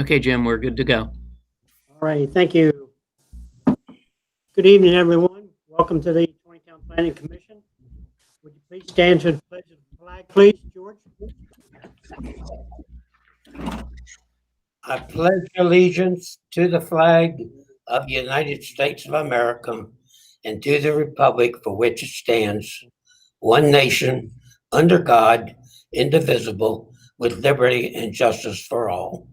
Okay, Jim, we're good to go. All right, thank you. Good evening, everyone. Welcome to the Taneytown Planning Commission. Would you please stand to the pledge of the flag, please, George? I pledge allegiance to the flag of the United States of America and to the republic for which it stands, one nation, under God, indivisible, with liberty and justice for all.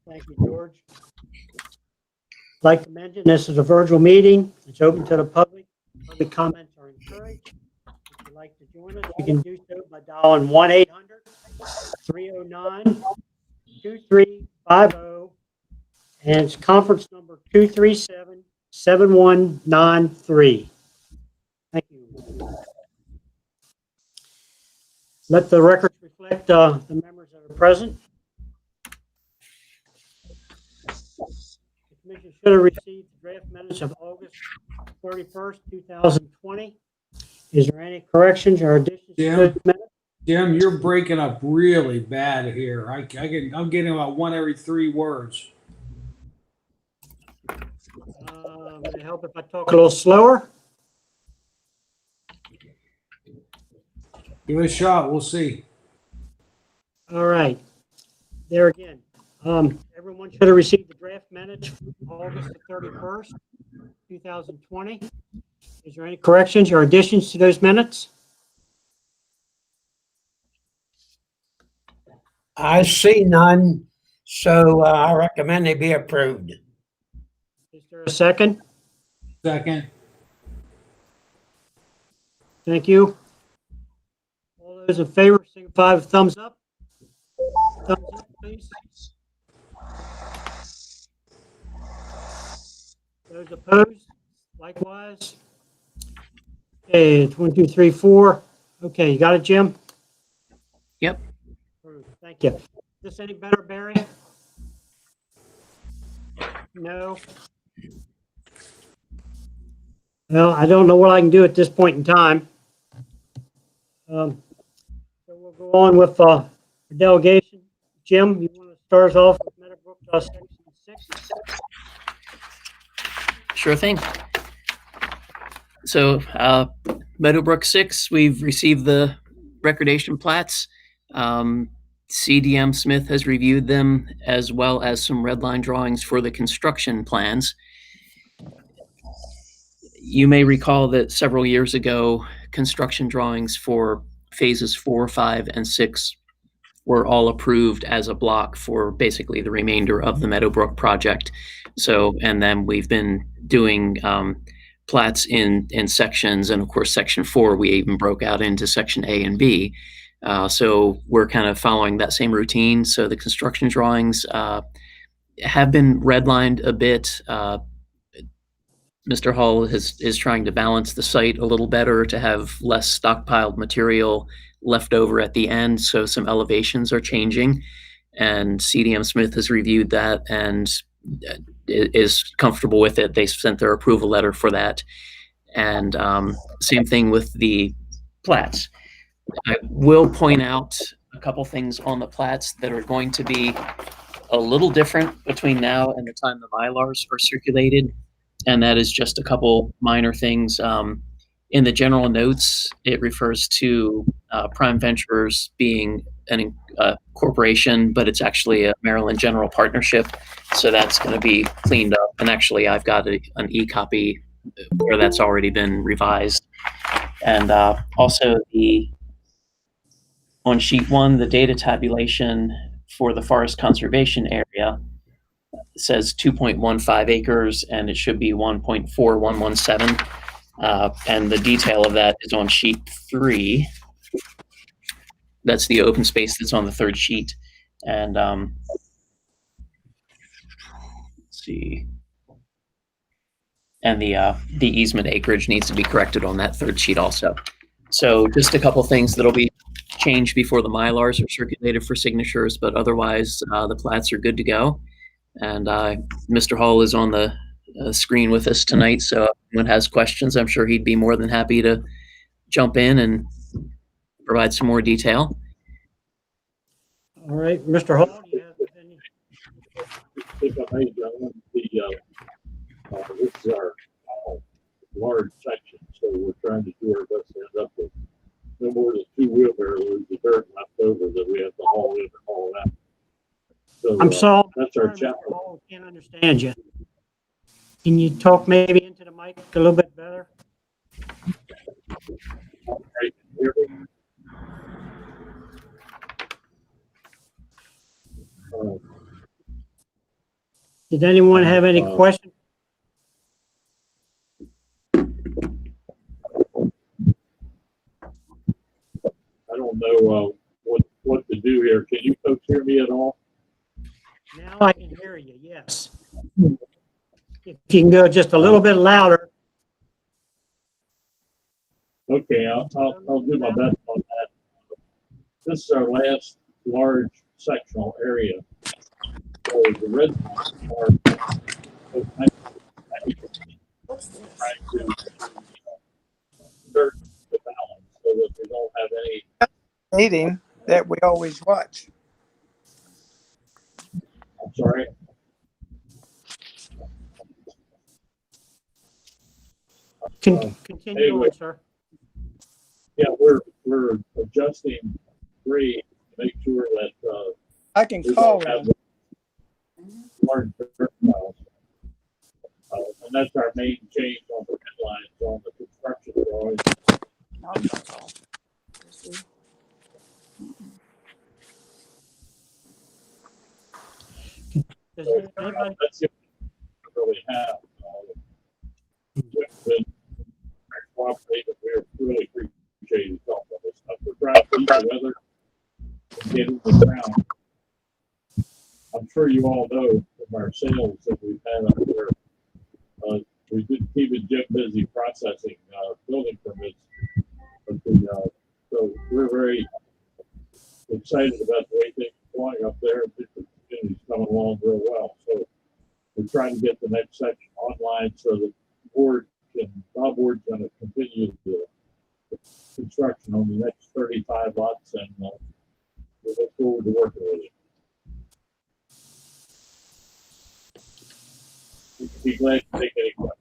Thank you, George. I'd like to mention this is a virtual meeting. It's open to the public. Public comments are encouraged. If you'd like to join us, you can do so by dialing 1-800-309-2350, and it's conference number 237-7193. Thank you. Let the records reflect the members that are present. The commission should have received the draft minutes of August 31st, 2020. Is there any corrections or additions to those minutes? Jim, you're breaking up really bad here. I'm getting about one every 3 words. Would it help if I talk a little slower? Give it a shot. We'll see. All right. There again. Everyone should have received the draft minutes from August the 31st, 2020. Is there any corrections or additions to those minutes? I see none, so I recommend they be approved. Is there a second? Second. Thank you. All those in favor, signify with thumbs up. Thumbs up, please. Those opposed, likewise. Okay, it's 1, 2, 3, 4. Okay, you got it, Jim? Yep. Thank you. Is this any better, Barry? No. Well, I don't know what I can do at this point in time. So we'll go on with the delegation. Jim, you want to start us off with Meadowbrook section 6? Sure thing. So Meadowbrook 6, we've received the recordation plats. CDM Smith has reviewed them, as well as some red line drawings for the construction plans. You may recall that several years ago, construction drawings for phases 4, 5, and 6 were all approved as a block for basically the remainder of the Meadowbrook project. So, and then we've been doing plats in sections, and of course, section 4, we even broke out into section A and B. So we're kind of following that same routine. So the construction drawings have been redlined a bit. Mr. Hall is trying to balance the site a little better to have less stockpiled material left over at the end. So some elevations are changing, and CDM Smith has reviewed that and is comfortable with it. They sent their approval letter for that. And same thing with the plats. I will point out a couple things on the plats that are going to be a little different between now and the time the Mylars are circulated. And that is just a couple minor things. In the general notes, it refers to Prime Ventures being a corporation, but it's actually a Maryland General Partnership. So that's going to be cleaned up. And actually, I've got an e-copy where that's already been revised. And also on sheet 1, the data tabulation for the forest conservation area says 2.15 acres, and it should be 1.4117. And the detail of that is on sheet 3. That's the open space that's on the 3rd sheet. And let's see. And the easement acreage needs to be corrected on that 3rd sheet also. So just a couple things that'll be changed before the Mylars are circulated for signatures, but otherwise the plats are good to go. And Mr. Hall is on the screen with us tonight, so if anyone has questions, I'm sure he'd be more than happy to jump in and provide some more detail. All right, Mr. Hall, do you have any? If I may, gentlemen, this is our large section, so we're trying to do our best to end up with no more than 2 wheelbarrows of dirt left over that we have to haul in and haul out. So I'm sorry. that's our Mr. challenge. Hall, can't understand you. Can you talk maybe into the mic a little bit better? Right here. Did anyone have any questions? I don't know what to do here. Can you folks hear me at all? Now I can hear you, yes. If you can go just a little bit louder. Okay, I'll do my best on that. This is our last large sectional area. So the red are trying to dirt the balance so that we don't have any. Meeting that we always watch. I'm sorry. Continue Anyway. on, sir. Yeah, we're adjusting grade to make sure that I can we call don't have him. large dirt piles. And that's our main change on the red lines on the construction drawings. Does So anybody, that's the only thing we really have. Jim's been very cooperative. We really appreciate his help on this stuff. We're trying to beat the weather and get in the ground. I'm sure you all know from our sales that we've had up there. We've been keeping Jim busy processing building permits. But so we're very excited about the way things are going up there. The community's coming along real well. So we're trying to get the next section online so that board's going to continue the construction on the next 35 lots, and we look forward to working with you. We'd be glad to take any questions.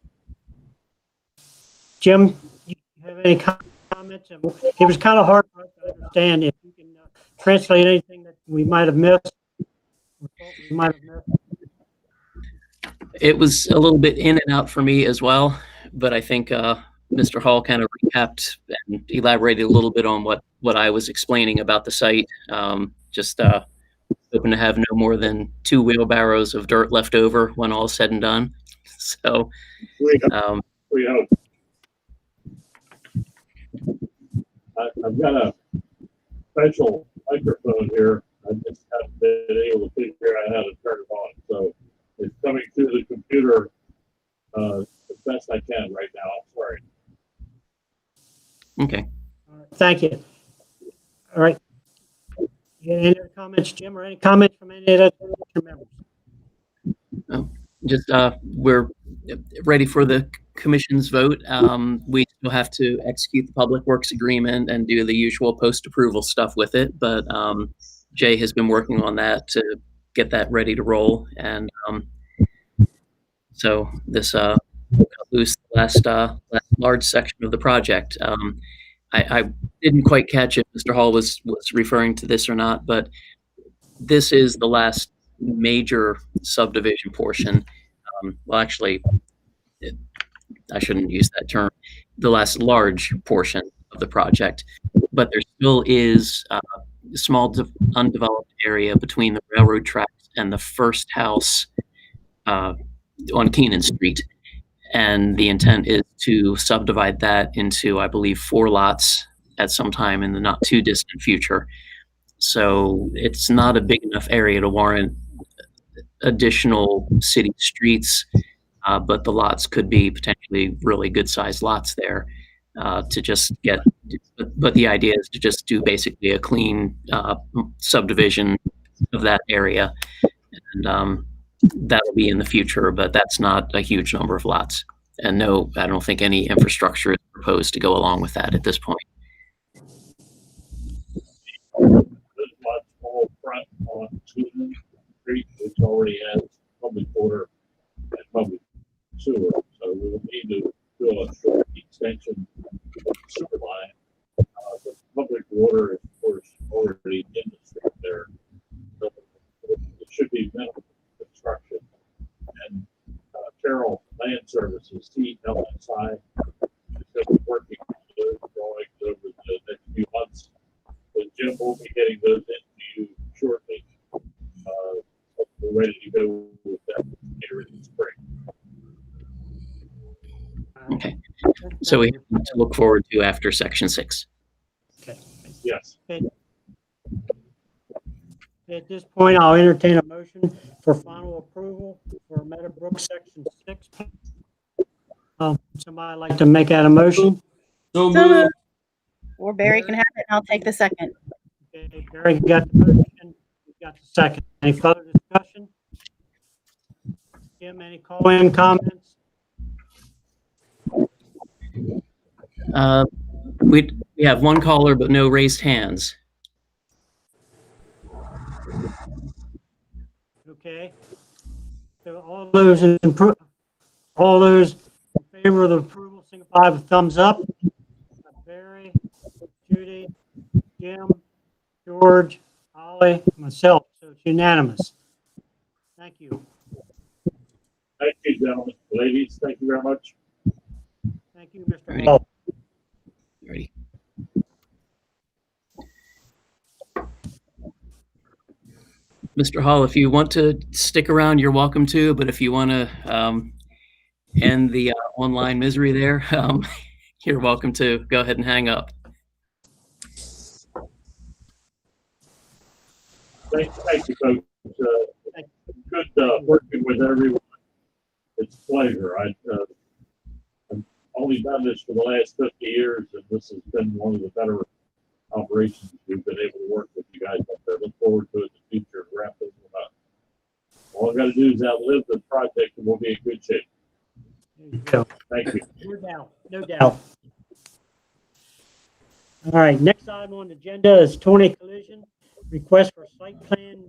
Jim, you have any comments? It was kind of hard for us to understand. If you can translate anything that we might have missed. Or thought we might have missed. It was a little bit in and out for me as well, but I think Mr. Hall kind of recapped and elaborated a little bit on what I was explaining about the site. Just hoping to have no more than 2 wheelbarrows of dirt left over when all's said and done. So, We hope. I've got a special microphone here. I just haven't been able to figure out how to turn it on. So it's coming through the computer as best I can right now. I'm sorry. okay. All right, thank you. All right. You got any other comments, Jim, or any comments from any of the other members? Just we're ready for the commission's vote. We still have to execute the public works agreement and do the usual post-approval stuff with it, but Jay has been working on that to get that ready to roll, and so this loose last large section of the project. I didn't quite catch if Mr. Hall was referring to this or not, but this is the last major subdivision portion. Well, actually, I shouldn't use that term. The last large portion of the project, but there still is a small undeveloped area between the railroad tracks and the first house on Keenan Street. And the intent is to subdivide that into, I believe, 4 lots at some time in the not too distant future. So it's not a big enough area to warrant additional city streets, but the lots could be potentially really good sized lots there to just get, but the idea is to just do basically a clean subdivision of that area. And that'll be in the future, but that's not a huge number of lots. And no, I don't think any infrastructure is proposed to go along with that at this point. on Sweden Street, which already has public water and public sewer. So we will need to do a short extension of the sewer line. The public water is, of course, already in the street there. So it should be minimal construction. And Carroll Land Services, TLSI, is working on those drawings over the next few months. But Jim will be getting those into you shortly. We're ready to go with that here in the spring. Okay. So we have to look forward to after section 6. Okay. Yes. At this point, I'll entertain a motion for final approval for Meadowbrook Section 6. Somebody like to make that a motion? So So moved. moved. Or Barry can have it, and I'll take the second. Okay, Barry got the motion, we got the second. Any further discussion? Jim, any call-in comments? We have one caller, but no raised hands. Okay. So all those in favor of the approval, signify with thumbs up. Barry, Judy, Jim, George, Holly, myself. So it's unanimous. Thank you. Thank you, gentlemen. Ladies, thank you very much. Thank you, Mr. Ready. Hall. Ready. Mr. Hall, if you want to stick around, you're welcome to, but if you want to end the online misery there, you're welcome to go ahead and hang up. Thank you, folks. Good working with everyone. It's a pleasure. I've only done this for the last 50 years, and this has been one of the better operations we've been able to work with you guys up there. Look forward to it in the future. Wrap this one up. All I've got to do is outlive the project, and we'll be in good shape. There you go. Thank you. No doubt, no doubt. All right, next item on the agenda is Tony Collision, request for site plan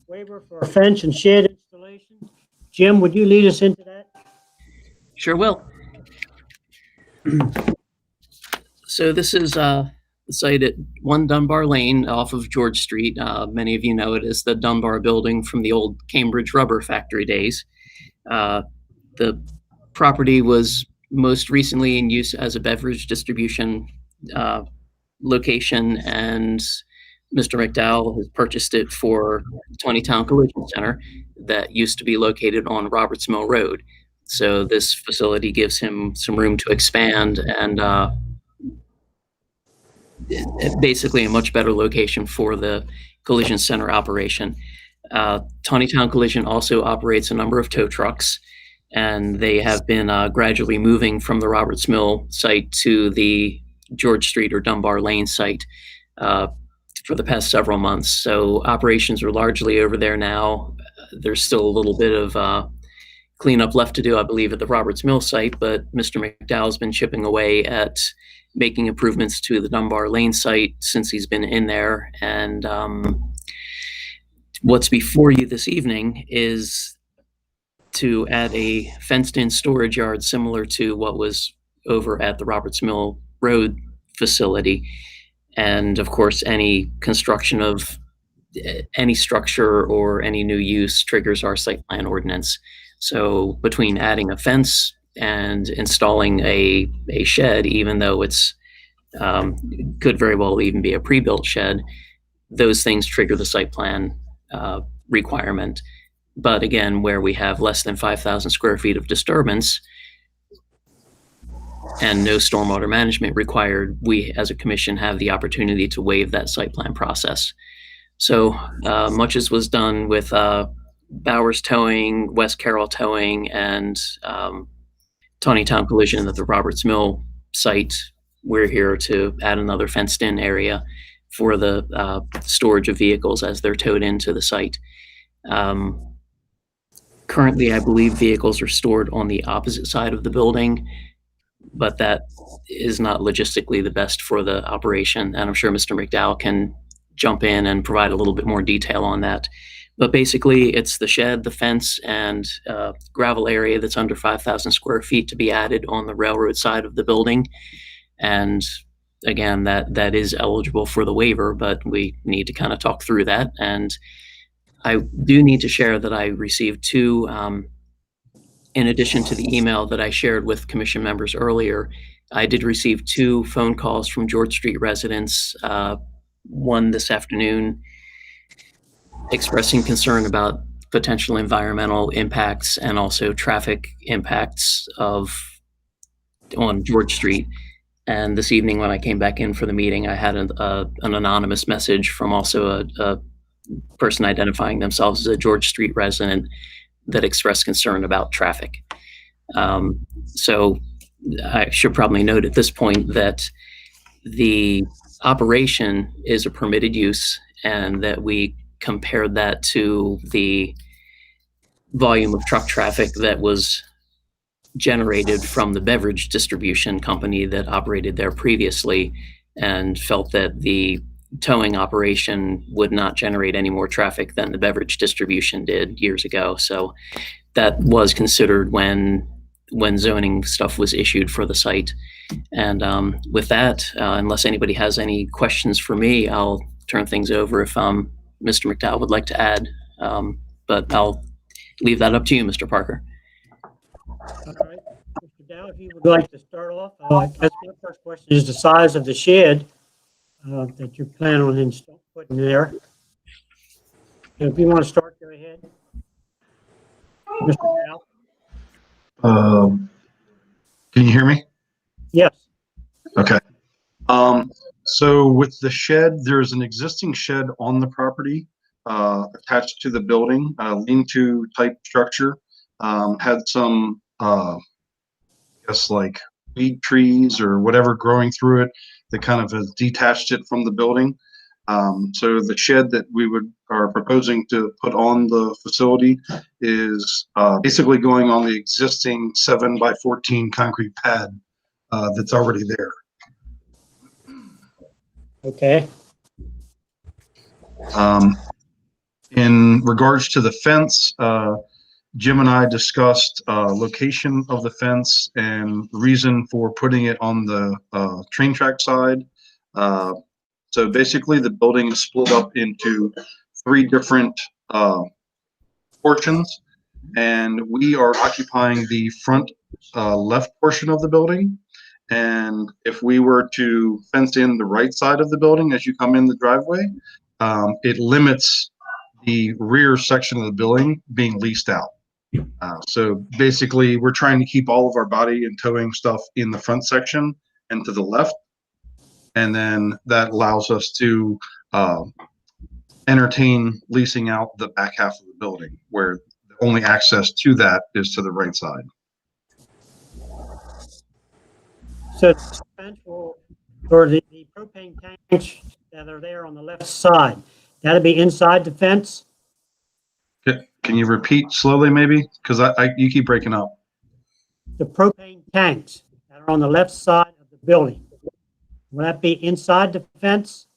waiver for a fence and shed installation. Jim, would you lead us into that? Sure will. So this is the site at 1 Dunbar Lane off of George Street. Many of you know it as the Dunbar building from the old Cambridge rubber factory days. The property was most recently in use as a beverage distribution location, and Mr. McDowell has purchased it for Taneytown Collision Center that used to be located on Roberts Mill Road. So this facility gives him some room to expand and basically a much better location for the collision center operation. Taneytown Collision also operates a number of tow trucks, and they have been gradually moving from the Roberts Mill site to the George Street or Dunbar Lane site for the past several months. So operations are largely over there now. There's still a little bit of cleanup left to do, I believe, at the Roberts Mill site, but Mr. McDowell's been chipping away at making improvements to the Dunbar Lane site since he's been in there. And what's before you this evening is to add a fenced-in storage yard similar to what was over at the Roberts Mill Road facility. And of course, any construction of any structure or any new use triggers our site plan ordinance. So between adding a fence and installing a shed, even though it's could very well even be a pre-built shed, those things trigger the site plan requirement. But again, where we have less than 5,000 square feet of disturbance and no stormwater management required, we as a commission have the opportunity to waive that site plan process. So much as was done with Bowers Towing, West Carroll Towing, and Taneytown Collision at the Roberts Mill site, we're here to add another fenced-in area for the storage of vehicles as they're towed into the site. Currently, I believe vehicles are stored on the opposite side of the building, but that is not logistically the best for the operation. And I'm sure Mr. McDowell can jump in and provide a little bit more detail on that. But basically, it's the shed, the fence, and gravel area that's under 5,000 square feet to be added on the railroad side of the building. And again, that is eligible for the waiver, but we need to kind of talk through that. And I do need to share that I received two, in addition to the email that I shared with commission members earlier, I did receive two phone calls from George Street residents, one this afternoon expressing concern about potential environmental impacts and also traffic impacts on George Street. And this evening, when I came back in for the meeting, I had an anonymous message from also a person identifying themselves as a George Street resident that expressed concern about traffic. So I should probably note at this point that the operation is a permitted use and that we compared that to the volume of truck traffic that was generated from the beverage distribution company that operated there previously, and felt that the towing operation would not generate any more traffic than the beverage distribution did years ago. So that was considered when zoning stuff was issued for the site. And with that, unless anybody has any questions for me, I'll turn things over if Mr. McDowell would like to add. But I'll leave that up to you, Mr. Parker. All right. Mr. Dow, if you would like to start off, I guess my first question is the size of the shed that you plan on putting there. So if you want to start, go ahead. Mr. Dow? Can you hear me? Yes. Okay. So with the shed, there's an existing shed on the property attached to the building, lean-to type structure. Had some, I guess like weed trees or whatever growing through it that kind of has detached it from the building. So the shed that we are proposing to put on the facility is basically going on the existing 7x14 concrete pad that's already there. Okay. In regards to the fence, Jim and I discussed location of the fence and reason for putting it on the train track side. So basically the building is split up into 3 different portions, and we are occupying the front left portion of the building. And if we were to fence in the right side of the building as you come in the driveway, it limits the rear section of the building being leased out. So basically, we're trying to keep all of our body and towing stuff in the front section and to the left. And then that allows us to entertain leasing out the back half of the building, where the only access to that is to the right side. So the fence will, or the propane tanks that are there on the left side, that'll be inside the fence? Can you repeat slowly, maybe? Because you keep breaking up. The propane tanks that are on the left side of the building, will that be inside the fence?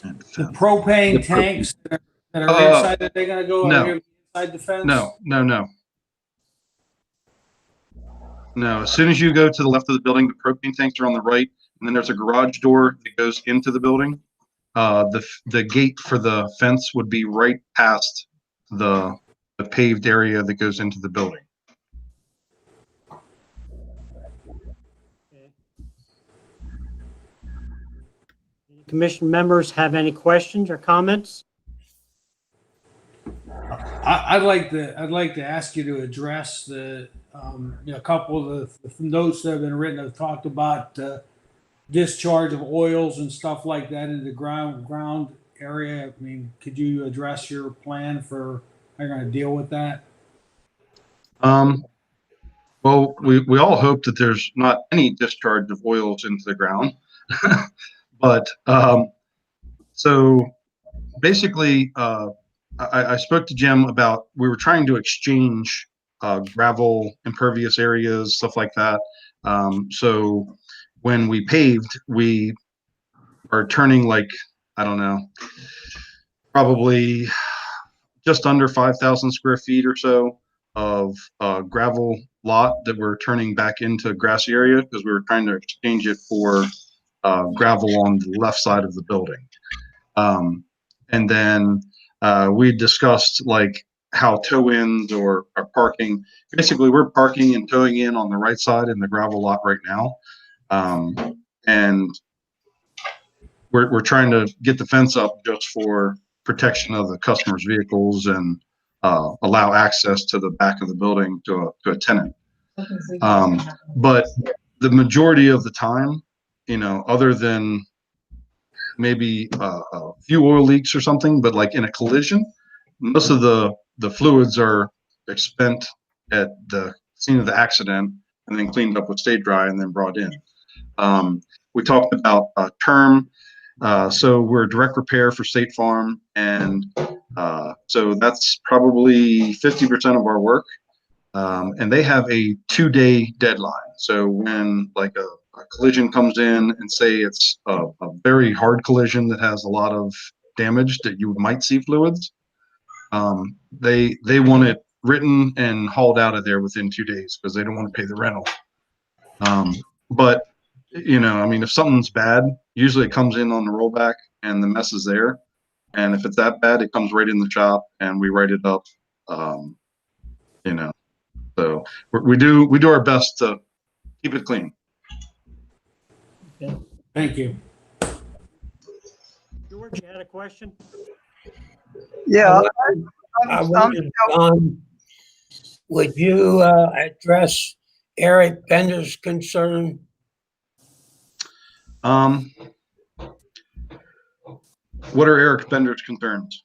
The propane tanks that are inside, that they're gonna go no. inside the fence? No. As soon as you go to the left of the building, the propane tanks are on the right, and then there's a garage door that goes into the building. The gate for the fence would be right past the paved area that goes into the building. Okay. Any commission members have any questions or comments? I'd like to ask you to address a couple of the notes that have been written have talked about discharge of oils and stuff like that in the ground area. I mean, could you address your plan for how you're going to deal with that? Well, we all hope that there's not any discharge of oils into the ground, but so basically, I spoke to Jim about, we were trying to exchange gravel, impervious areas, stuff like that. So when we paved, we are turning like, I don't know, probably just under 5,000 square feet or so of gravel lot that we're turning back into grassy area because we were trying to exchange it for gravel on the left side of the building. And then we discussed like how tow-ins or parking. Basically, we're parking and towing in on the right side in the gravel lot right now. And we're trying to get the fence up just for protection of the customer's vehicles and allow access to the back of the building to a tenant. But the majority of the time, you know, other than maybe a few oil leaks or something, but like in a collision, most of the fluids are spent at the scene of the accident and then cleaned up with Stay Dry and then brought in. We talked about term. So we're direct repair for State Farm, and so that's probably 50% of our work. And they have a 2-day deadline. So when like a collision comes in and say it's a very hard collision that has a lot of damage that you might see fluids, they want it written and hauled out of there within 2 days because they don't want to pay the rental. But you know, I mean, if something's bad, usually it comes in on the rollback and the mess is there. And if it's that bad, it comes right in the shop and we write it up. You know, so we do our best to keep it clean. Okay. Thank you. George, you had a question? Yeah. I wondered, would you address Eric Bender's concern? What are Eric Bender's concerns?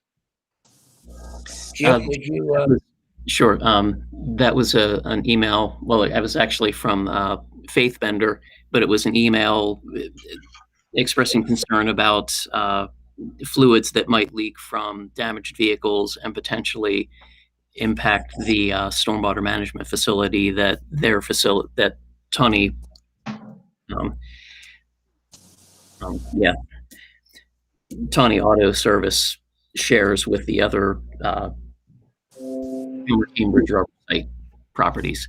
Jim, would you? Sure. That was an email. Well, it was actually from Faith Bender, but it was an email expressing concern about fluids that might leak from damaged vehicles and potentially impact the stormwater management facility that that Tony, Tony Auto Service shares with the other Cambridge Rubber site properties.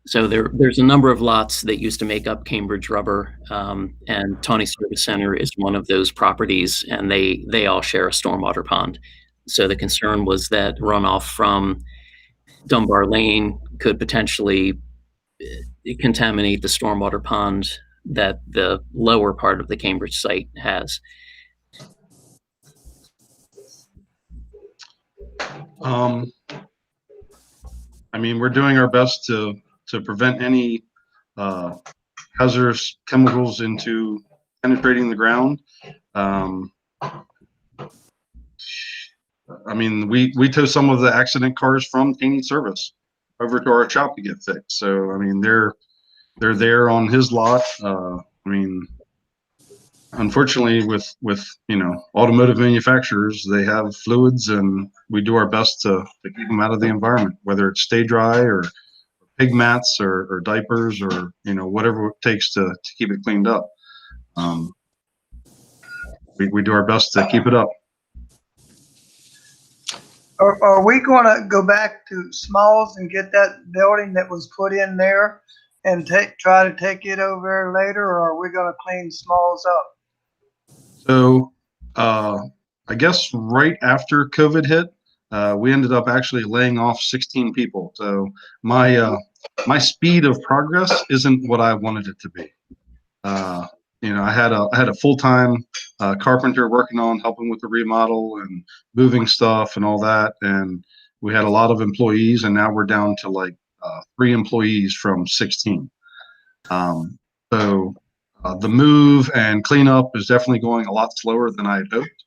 So there's a number of lots that used to make up Cambridge Rubber, and Tony Service Center is one of those properties, and they all share a stormwater pond. So the concern was that runoff from Dunbar Lane could potentially contaminate the stormwater pond that the lower part of the Cambridge site has. I mean, we're doing our best to prevent any hazardous chemicals into penetrating the ground. I mean, we tow some of the accident cars from Taney Service over to our shop to get fixed. So, I mean, they're there on his lot. I mean, unfortunately, with you know, automotive manufacturers, they have fluids, and we do our best to keep them out of the environment, whether it's Stay Dry or pig mats or diapers or, you know, whatever it takes to keep it cleaned up. We do our best to keep it up. Are we going to go back to Smalls and get that building that was put in there and try to take it over later, or are we going to clean Smalls up? So I guess right after COVID hit, we ended up actually laying off 16 people. So my speed of progress isn't what I wanted it to be. You know, I had a full-time carpenter working on helping with the remodel and moving stuff and all that, and we had a lot of employees, and now we're down to like 3 employees from 16. So the move and cleanup is definitely going a lot slower than I had hoped.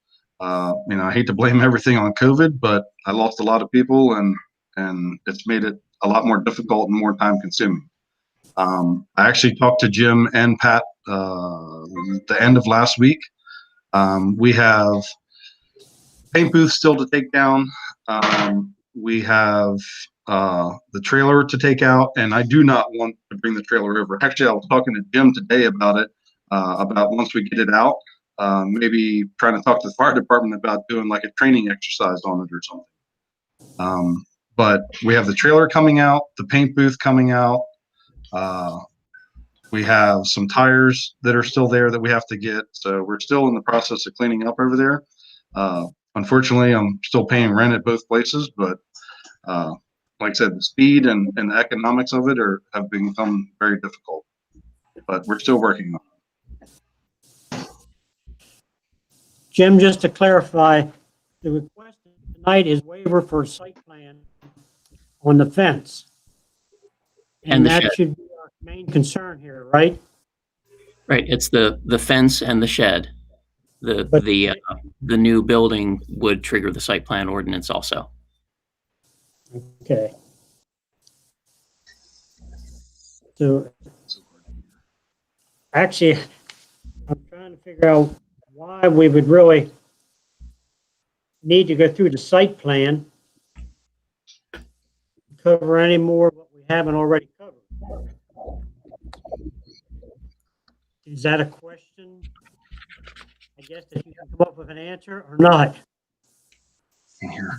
You know, I hate to blame everything on COVID, but I lost a lot of people, and it's made it a lot more difficult and more time consuming. I actually talked to Jim and Pat the end of last week. We have paint booths still to take down. We have the trailer to take out, and I do not want to bring the trailer over. Actually, I was talking to Jim today about it, about once we get it out, maybe trying to talk to the fire department about doing like a training exercise on it or something. But we have the trailer coming out, the paint booth coming out. We have some tires that are still there that we have to get. So we're still in the process of cleaning up over there. Unfortunately, I'm still paying rent at both places, but like I said, the speed and the economics of it have become very difficult. But we're still working on it. Jim, just to clarify, the request tonight is waiver for site plan on the fence. And the that shed. should be our main concern here, right? Right, it's the fence and the shed. But- The new building would trigger the site plan ordinance also. Okay. So, actually, I'm trying to figure out why we would really need to go through the site plan to cover any more of what we haven't already covered. Is that a question? I guess that you can come up with an answer or not.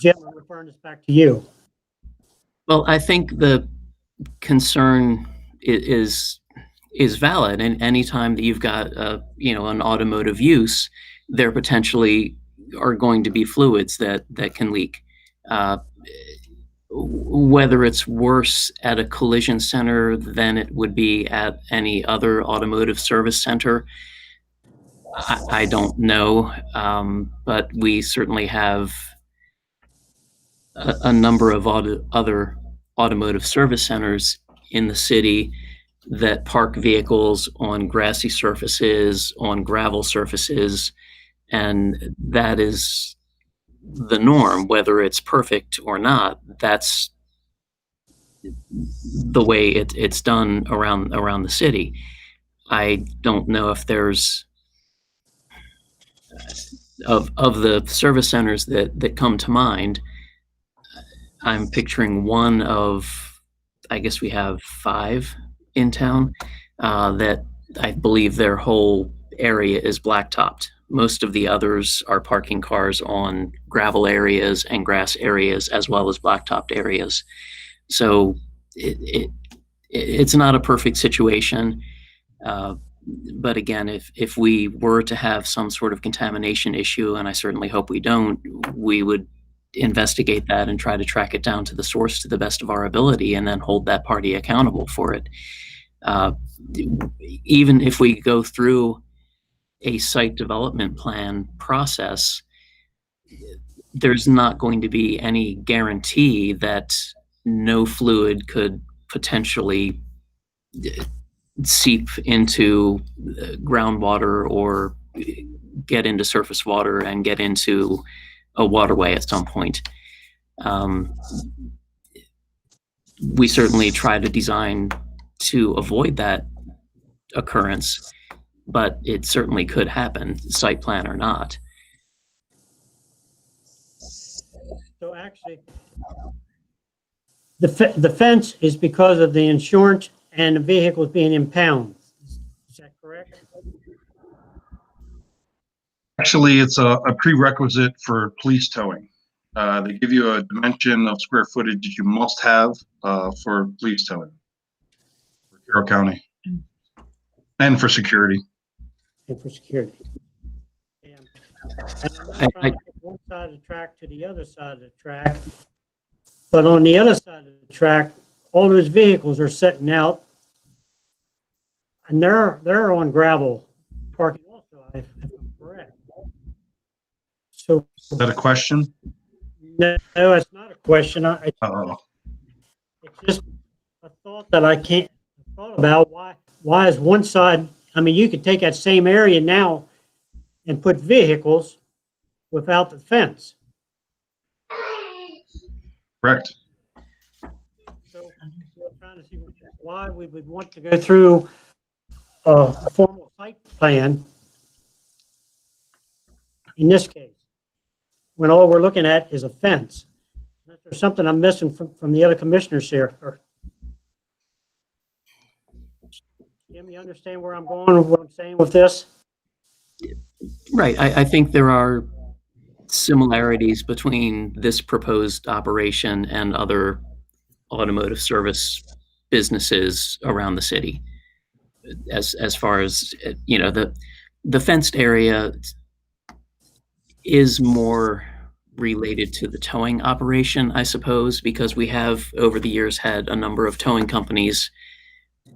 Jim, I'm referring this back to you. Well, I think the concern is valid, and anytime that you've got an automotive use, there potentially are going to be fluids that can leak. Whether it's worse at a collision center than it would be at any other automotive service center, I don't know, but we certainly have a number of other automotive service centers in the city that park vehicles on grassy surfaces, on gravel surfaces, and that is the norm, whether it's perfect or not. That's the way it's done around the city. I don't know if there's of the service centers that come to mind. I'm picturing one of, I guess we have 5 in town, that I believe their whole area is blacktopped. Most of the others are parking cars on gravel areas and grass areas as well as blacktopped areas. So it's not a perfect situation. But again, if we were to have some sort of contamination issue, and I certainly hope we don't, we would investigate that and try to track it down to the source to the best of our ability and then hold that party accountable for it. Even if we go through a site development plan process, there's not going to be any guarantee that no fluid could potentially seep into groundwater or get into surface water and get into a waterway at some point. We certainly try to design to avoid that occurrence, but it certainly could happen, site plan or not. So actually, the fence is because of the insurance and the vehicles being impounded. Is that correct? Actually, it's a prerequisite for police towing. They give you a dimension of square footage that you must have for police towing for Carroll County and for security. And for security. And I'm not trying to get one side of the track to the other side of the track, but on the other side of the track, all those vehicles are sitting out, and they're on gravel parking also, if I'm correct. So Is that a question? no, it's not a question. Uh-oh. It's just a thought that I can't thought about. Why is one side? I mean, you could take that same area now and put vehicles without the fence. Correct. So we're trying to see why we would want to go through a formal site plan in this case, when all we're looking at is a fence. There's something I'm missing from the other commissioners here. Jim, you understand where I'm going, what I'm saying with this? Right. I think there are similarities between this proposed operation and other automotive service businesses around the city. As far as the fenced area is more related to the towing operation, I suppose, because we have over the years had a number of towing companies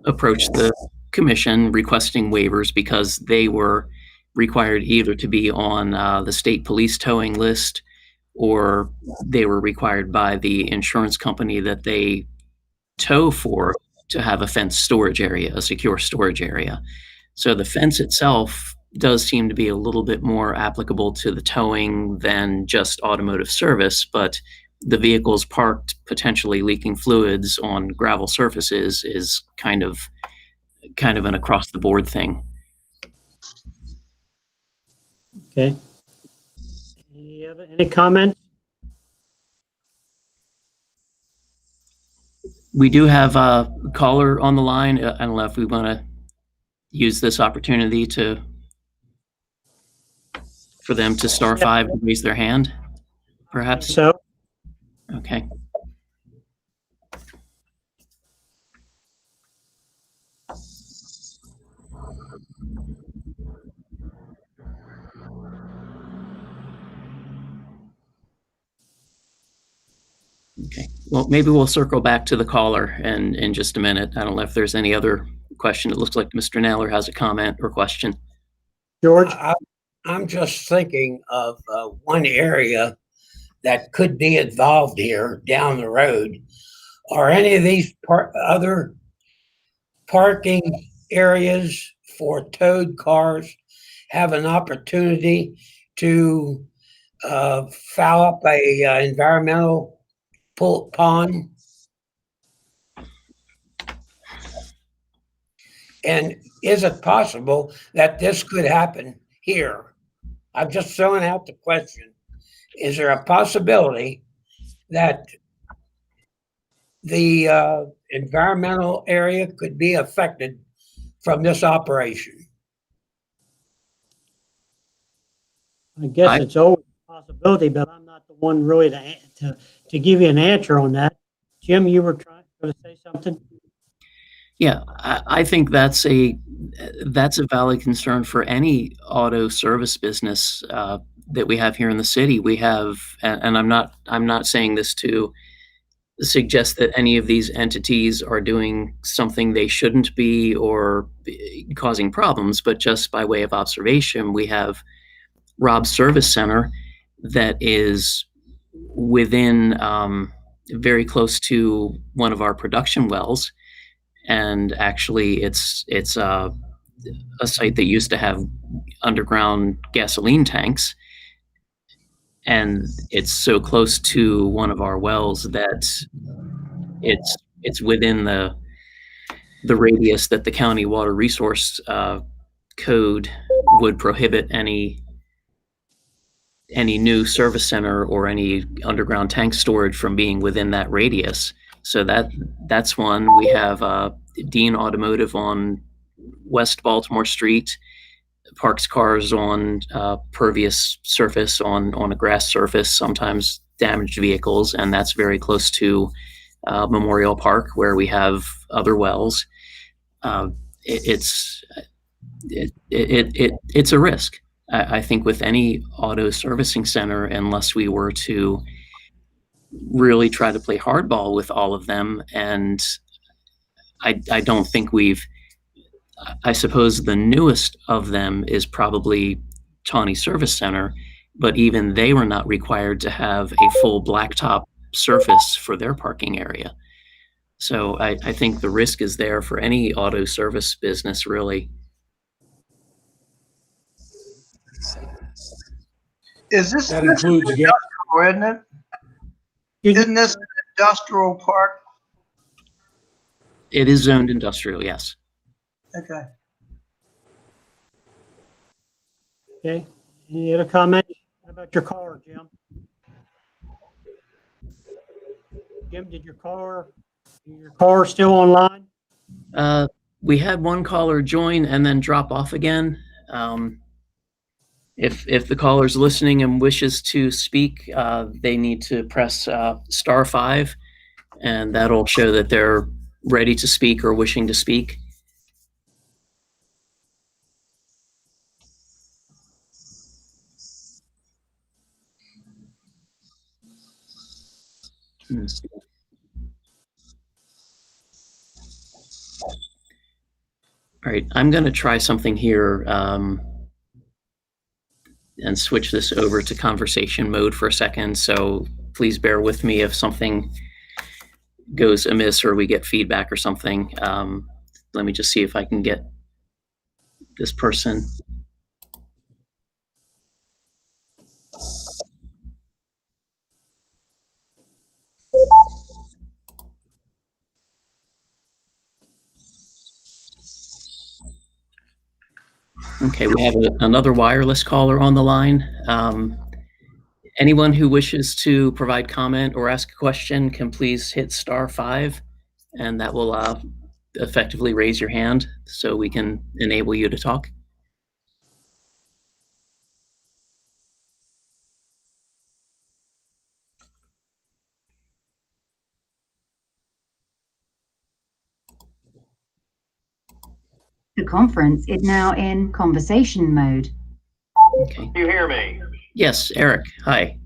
approach the commission requesting waivers because they were required either to be on the state police towing list, or they were required by the insurance company that they tow for to have a fenced storage area, a secure storage area. So the fence itself does seem to be a little bit more applicable to the towing than just automotive service, but the vehicles parked potentially leaking fluids on gravel surfaces is kind of an across the board thing. Okay. Any comments? We do have a caller on the line. I don't know if we want to use this opportunity for them to star 5 and raise their hand, perhaps. So, Okay. Okay. Well, maybe we'll circle back to the caller in just a minute. I don't know if there's any other question. It looks like Mr. Naylor has a comment or question. George? I'm just thinking of one area that could be involved here down the road. Are any of these other parking areas for towed cars have an opportunity to foul up a environmental pond? And is it possible that this could happen here? I'm just throwing out the question. Is there a possibility that the environmental area could be affected from this operation? I guess it's always a possibility, but I'm not the one really to give you an answer on that. Jim, you were trying to say something? Yeah, I think that's a valid concern for any auto service business that we have here in the city. We have, and I'm not saying this to suggest that any of these entities are doing something they shouldn't be or causing problems, but just by way of observation, we have Rob's Service Center that is within very close to one of our production wells. And actually, it's a site that used to have underground gasoline tanks, and it's so close to one of our wells that it's within the radius that the county water resource code would prohibit any new service center or any underground tank storage from being within that radius. So that's one. We have Dean Automotive on West Baltimore Street, parks cars on pervious surface, on a grass surface, sometimes damaged vehicles, and that's very close to Memorial Park, where we have other wells. It's a risk. I think with any auto servicing center, unless we were to really try to play hardball with all of them. And I don't think I suppose the newest of them is probably Tawny Service Center, but even they were not required to have a full blacktop surface for their parking area. So I think the risk is there for any auto service business, really. Is this That includes gas. industrial, isn't it? Isn't this an industrial park? It is zoned industrial, yes. Okay. Okay. Any other comments? How about your car, Jim? Jim, did your car still online? We had one caller join and then drop off again. If the caller's listening and wishes to speak, they need to press *5, and that'll show that they're ready to speak or wishing to speak. All right, I'm going to try something here and switch this over to conversation mode for a second. So please bear with me if something goes amiss or we get feedback or something. Let me just see if I can get this person. Okay, we have another wireless caller on the line. Anyone who wishes to provide comment or ask a question can please hit *5, and that will effectively raise your hand so we can enable you to talk. The conference is now in conversation mode. Okay. Can you hear me? Yes, Eric. Hi.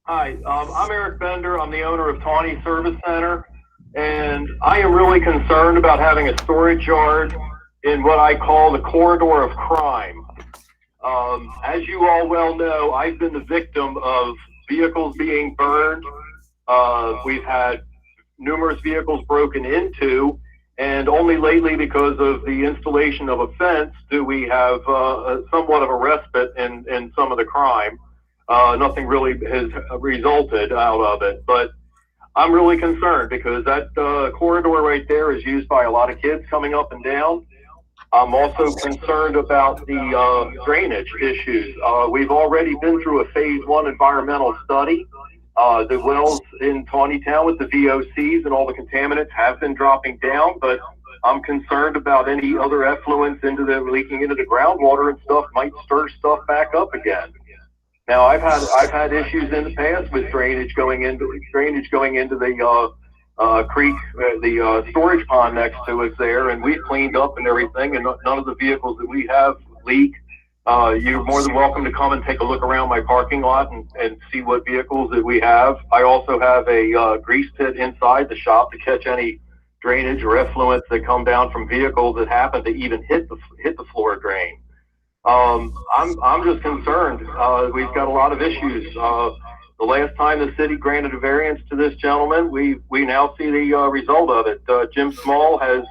Hi, I'm Eric Bender. I'm the owner of Tawny Service Center, and I am really concerned about having a storage yard in what I call the corridor of crime. As you all well know, I've been the victim of vehicles being burned. We've had numerous vehicles broken into, and only lately, because of the installation of a fence, do we have somewhat of a respite in some of the crime. Nothing really has resulted out of it, but I'm really concerned because that corridor right there is used by a lot of kids coming up and down. I'm also concerned about the drainage issues. We've already been through a phase 1 environmental study. The wells in Taneytown with the VOCs and all the contaminants have been dropping down, but I'm concerned about any other effluents leaking into the groundwater and stuff might stir stuff back up again. Now, I've had issues in the past with drainage going into the creek, the storage pond next to us there, and we've cleaned up and everything, and none of the vehicles that we have leak. You're more than welcome to come and take a look around my parking lot and see what vehicles that we have. I also have a grease pit inside the shop to catch any drainage or effluents that come down from vehicles that happen to even hit the floor drain. I'm just concerned. We've got a lot of issues. The last time the city granted a variance to this gentleman, we now see the result of it. Jim Small has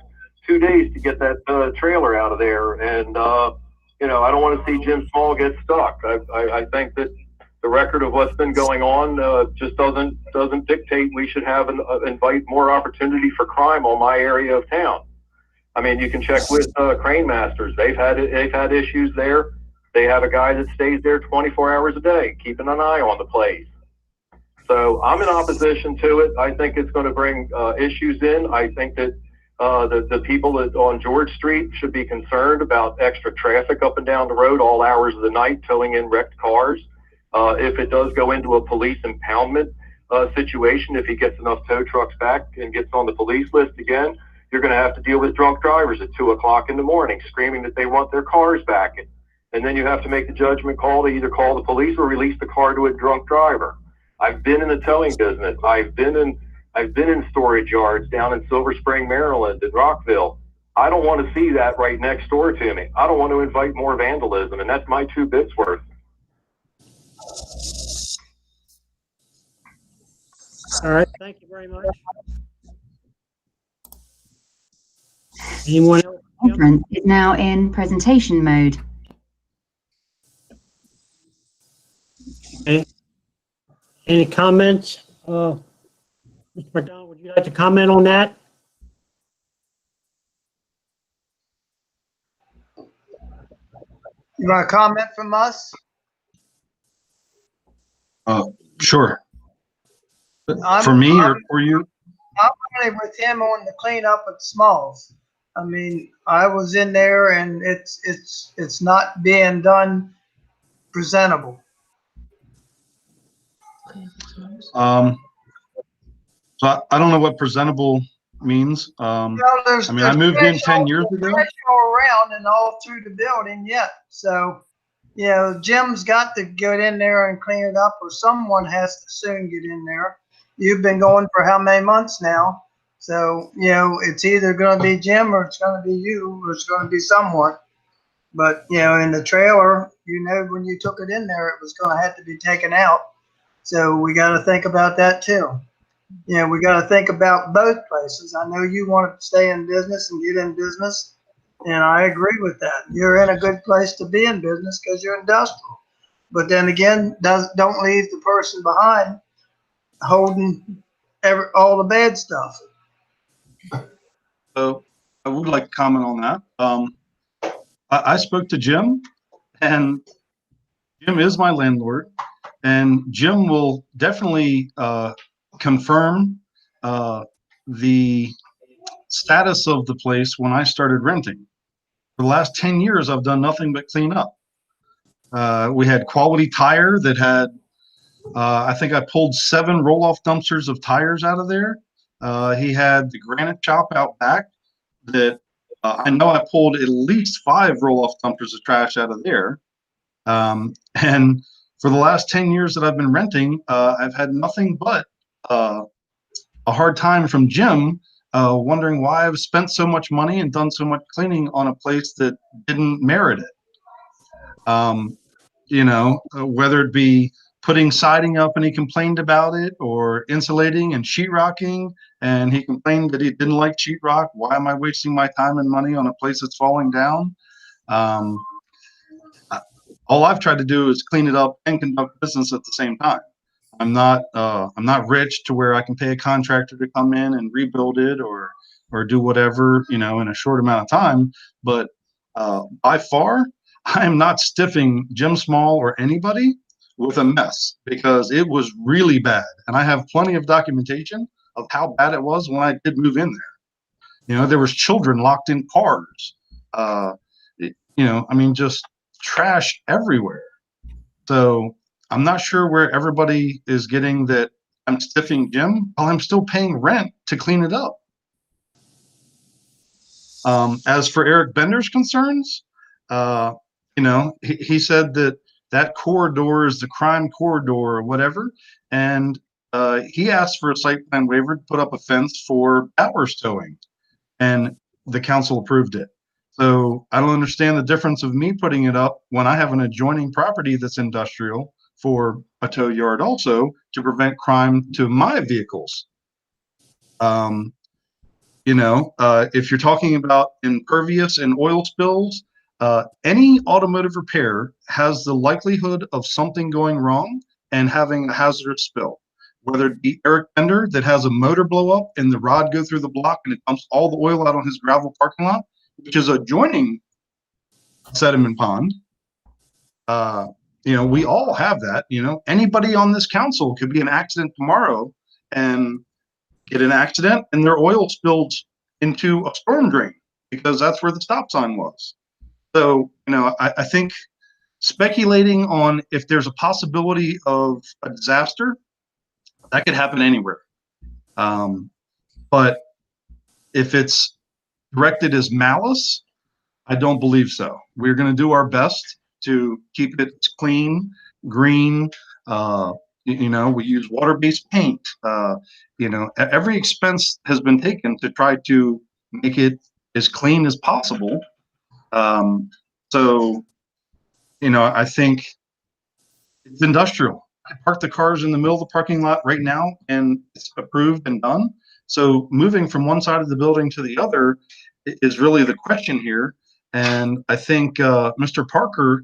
2 days to get that trailer out of there, and I don't want to see Jim Small get stuck. I think that the record of what's been going on just doesn't dictate we should invite more opportunity for crime on my area of town. I mean, you can check with Crane Masters. They've had issues there. They have a guy that stays there 24 hours a day, keeping an eye on the place. So I'm in opposition to it. I think it's going to bring issues in. I think that the people on George Street should be concerned about extra traffic up and down the road all hours of the night, towing in wrecked cars. If it does go into a police impoundment situation, if he gets enough tow trucks back and gets on the police list again, you're going to have to deal with drunk drivers at 2 o'clock in the morning screaming that they want their cars back. And then you have to make the judgment call to either call the police or release the car to a drunk driver. I've been in the towing business. I've been in storage yards down in Silver Spring, Maryland, and Rockville. I don't want to see that right next door to me. I don't want to invite more vandalism, and that's my 2 bits worth. All right, thank you very much. Anyone else? Conference is now in presentation mode. Any comments? Mr. McDonald, would you like to comment on that? You want a comment from us? Sure. I'm- For me or for you? I'm really with him on the cleanup at Smalls. I mean, I was in there and it's not being done presentable? So I don't know what presentable means. There's, I mean, I moved in 10 years ago. trash all around and all through the building yet. So, Jim's got to get in there and clean it up, or someone has to soon get in there. You've been going for how many months now? So, it's either going to be Jim or it's going to be you or it's going to be someone. But, in the trailer, when you took it in there, it was going to have to be taken out. So we got to think about that too. We got to think about both places. I know you want to stay in business and get in business, and I agree with that. You're in a good place to be in business because you're industrial. But then again, don't leave the person behind holding all the bad stuff. So I would like to comment on that. I spoke to Jim, and Jim is my landlord, and Jim will definitely confirm the status of the place when I started renting. For the last 10 years, I've done nothing but clean up. We had Quality Tire that had, I think I pulled 7 roll-off dumpsters of tires out of there. He had the granite shop out back that I know I pulled at least 5 roll-off dumpsters of trash out of there. And for the last 10 years that I've been renting, I've had nothing but a hard time from Jim, wondering why I've spent so much money and done so much cleaning on a place that didn't merit it. Whether it be putting siding up and he complained about it, or insulating and sheetrocking and he complained that he didn't like sheetrock. Why am I wasting my time and money on a place that's falling down? All I've tried to do is clean it up and conduct business at the same time. I'm not rich to where I can pay a contractor to come in and rebuild it or do whatever, in a short amount of time. But by far, I am not stiffing Jim Small or anybody with a mess, because it was really bad. And I have plenty of documentation of how bad it was when I did move in there. There was children locked in cars. Just trash everywhere. So I'm not sure where everybody is getting that I'm stiffing Jim while I'm still paying rent to clean it up. As for Eric Bender's concerns, he said that corridor is the crime corridor or whatever, and he asked for a site plan waiver to put up a fence for Bowers towing, and the council approved it. So I don't understand the difference of me putting it up when I have an adjoining property that's industrial for a tow yard also to prevent crime to my vehicles. If you're talking about impervious and oil spills, any automotive repair has the likelihood of something going wrong and having a hazardous spill. Whether it be Eric Bender that has a motor blow up and the rod go through the block and it dumps all the oil out on his gravel parking lot, which is adjoining sediment pond. We all have that. Anybody on this council could be an accident tomorrow and get an accident and their oil spilled into a storm drain because that's where the stop sign was. So, I think speculating on if there's a possibility of a disaster, that could happen anywhere. But if it's directed as malice, I don't believe so. We're going to do our best to keep it clean, green. We use water-based paint. Every expense has been taken to try to make it as clean as possible. I think it's industrial. I park the cars in the middle of the parking lot right now, and it's approved and done. So moving from one side of the building to the other is really the question here. And I think Mr. Parker,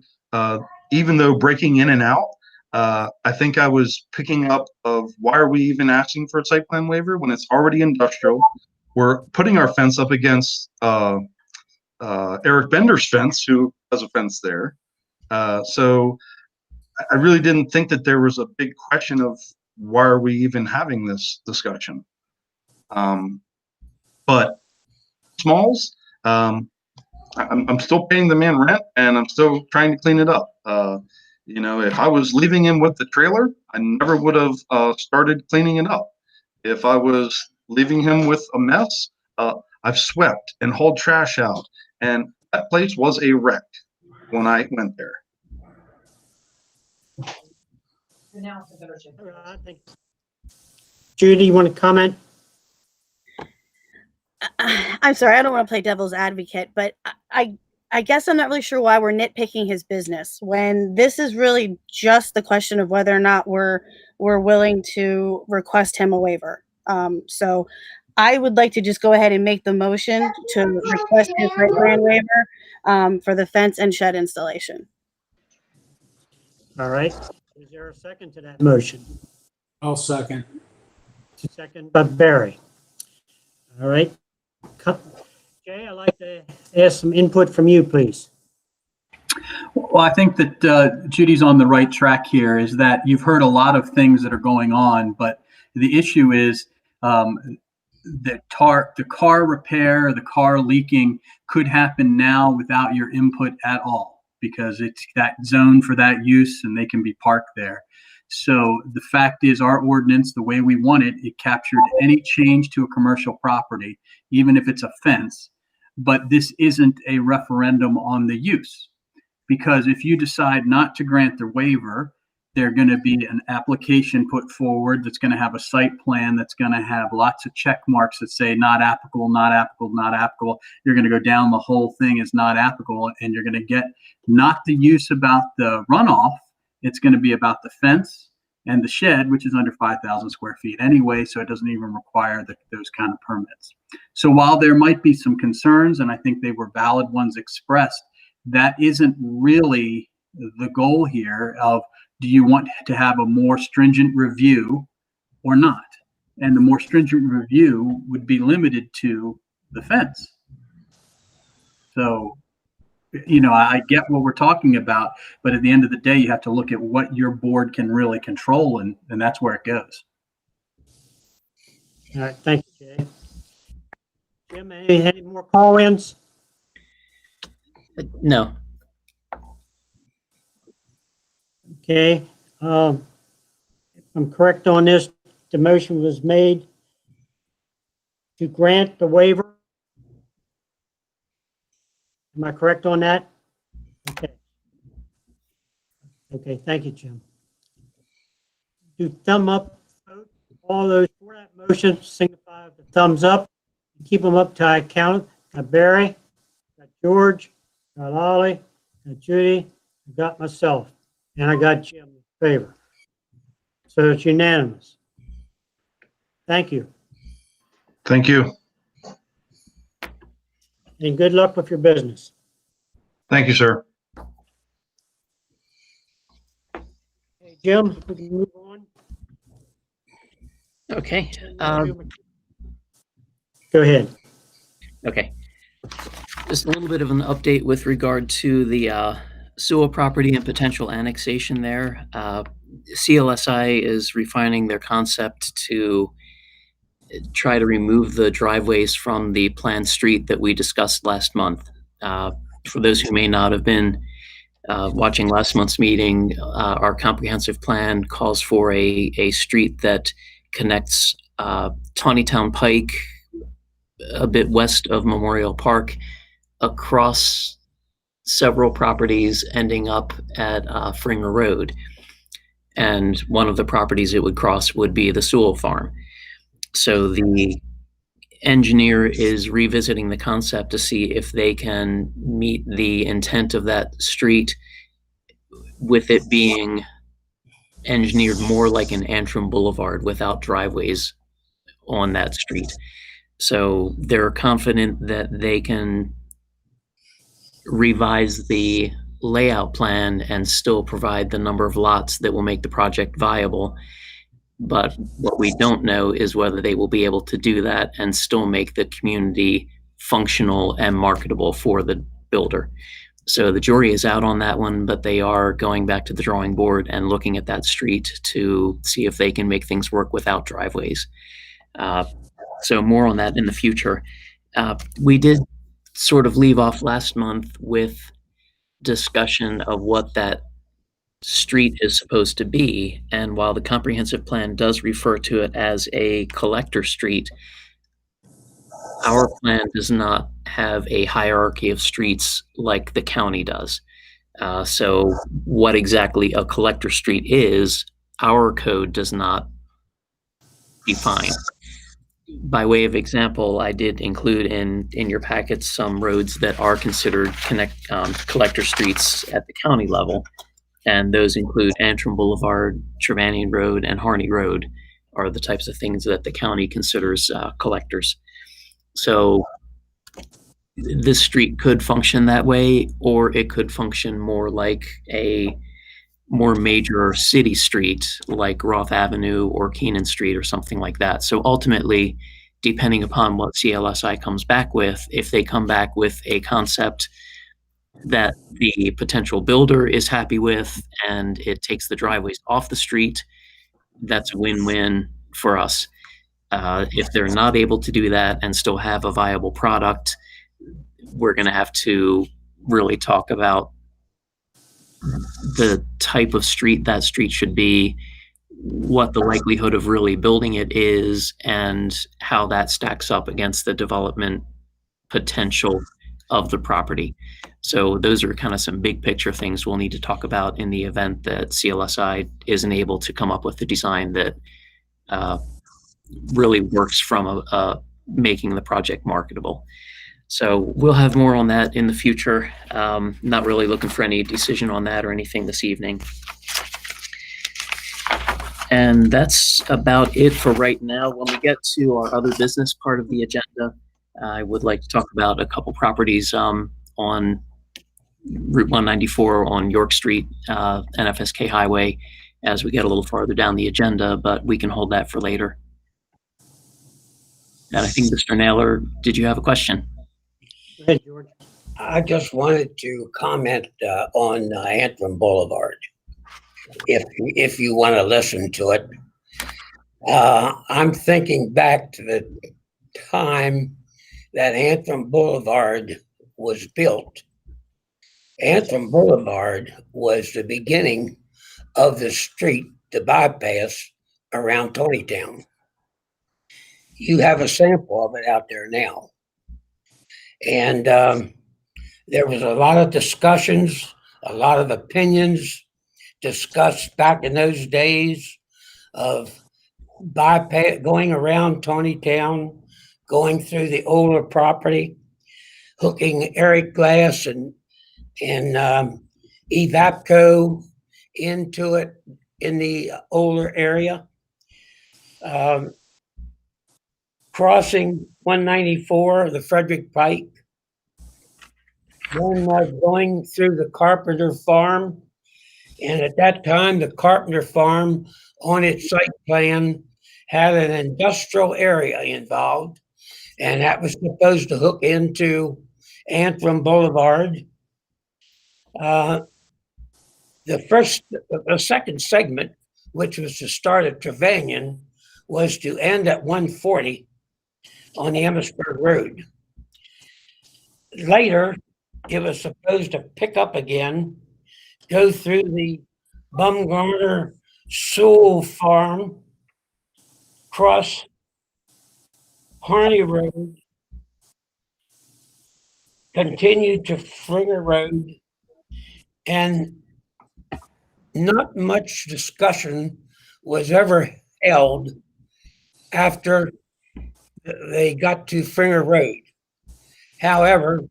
even though breaking in and out, I think I was picking up of why are we even asking for a site plan waiver when it's already industrial? We're putting our fence up against Eric Bender's fence, who has a fence there. So I really didn't think that there was a big question of why are we even having this discussion. But Smalls, I'm still paying the man rent and I'm still trying to clean it up. You know, if I was leaving him with the trailer, I never would have started cleaning it up. If I was leaving him with a mess, I've swept and hauled trash out, and that place was a wreck when I went there. Judy, you want to comment? I'm sorry, I don't want to play devil's advocate, but I guess I'm not really sure why we're nitpicking his business when this is really just the question of whether or not we're willing to request him a waiver. So I would like to just go ahead and make the motion to request his site plan waiver for the fence and shed installation. All right. Is there a second to that motion? I'll second. Second by Barry. All right. Jay, I'd like to ask some input from you, please. Well, I think that Judy's on the right track here, is that you've heard a lot of things that are going on, but the issue is the car repair, the car leaking could happen now without your input at all, because it's that zone for that use and they can be parked there. So the fact is, our ordinance, the way we want it, it captured any change to a commercial property, even if it's a fence. But this isn't a referendum on the use, because if you decide not to grant the waiver, there's going to be an application put forward that's going to have a site plan that's going to have lots of check marks that say not applicable, not applicable, not applicable. You're going to go down the whole thing as not applicable, and you're going to get not the use about the runoff. It's going to be about the fence and the shed, which is under 5,000 square feet anyway, so it doesn't even require those kind of permits. So while there might be some concerns, and I think they were valid ones expressed, that isn't really the goal here of, do you want to have a more stringent review or not? And the more stringent review would be limited to the fence. So, you know, I get what we're talking about, but at the end of the day, you have to look at what your board can really control, and that's where it goes. All right. Thank you, Jay. Jim, any more call-ins? No. Okay. If I'm correct on this, the motion was made to grant the waiver. Am I correct on that? Okay. Okay, thank you, Jim. Do thumb up vote. All those for that motion signify with the thumbs up. Keep them up till I count. Got Barry, got George, got Ollie, got Judy, I got myself, and I got Jim in favor. So it's unanimous. Thank you. Thank you. And good luck with your business. Thank you, sir. Hey, Jim, we can move on. Okay. Go ahead. Okay. Just a little bit of an update with regard to the Sewell property and potential annexation there. CLSI is refining their concept to try to remove the driveways from the planned street that we discussed last month. For those who may not have been watching last month's meeting, our comprehensive plan calls for a street that connects Taneytown Pike a bit west of Memorial Park across several properties ending up at Fringer Road. And one of the properties it would cross would be the Sewell farm. So the engineer is revisiting the concept to see if they can meet the intent of that street with it being engineered more like an Antrim Boulevard without driveways on that street. So they're confident that they can revise the layout plan and still provide the number of lots that will make the project viable. But what we don't know is whether they will be able to do that and still make the community functional and marketable for the builder. So the jury is out on that one, but they are going back to the drawing board and looking at that street to see if they can make things work without driveways. So more on that in the future. We did sort of leave off last month with discussion of what that street is supposed to be. And while the comprehensive plan does refer to it as a collector street, our plan does not have a hierarchy of streets like the county does. So what exactly a collector street is, our code does not define. By way of example, I did include in your packets some roads that are considered collector streets at the county level, and those include Antrim Boulevard, Trevanion Road, and Harney Road are the types of things that the county considers collectors. So this street could function that way, or it could function more like a more major city street like Roth Avenue or Keenan Street or something like that. So ultimately, depending upon what CLSI comes back with, if they come back with a concept that the potential builder is happy with and it takes the driveways off the street, that's a win-win for us. If they're not able to do that and still have a viable product, we're going to have to really talk about the type of street that street should be, what the likelihood of really building it is, and how that stacks up against the development potential of the property. So those are kind of some big picture things we'll need to talk about in the event that CLSI isn't able to come up with a design that really works from making the project marketable. So we'll have more on that in the future. Not really looking for any decision on that or anything this evening. And that's about it for right now. When we get to our other business part of the agenda, I would like to talk about a couple properties on Route 194 on York Street, NFSK Highway, as we get a little farther down the agenda, but we can hold that for later. And I think Mr. Naylor, did you have a question? Go ahead, George. I just wanted to comment on Antrim Boulevard, if you want to listen to it. I'm thinking back to the time that Antrim Boulevard was built. Antrim Boulevard was the beginning of the street to bypass around Taneytown. You have a sample of it out there now. And there was a lot of discussions, a lot of opinions discussed back in those days of bypass, going around Taneytown, going through the older property, hooking Eric Glass and Evapco into it in the older area. Crossing 194, the Frederick Pike, then going through the Carpenter Farm. And at that time, the Carpenter Farm on its site plan had an industrial area involved, and that was supposed to hook into Antrim Boulevard. The second segment, which was to start at Trevanion, was to end at 140 on the Emmitsburg Road. Later, it was supposed to pick up again, go through the Bumgarner Sewell Farm, cross Harney Road, continue to Fringer Road, and not much discussion was ever held after they got to Fringer Road. However,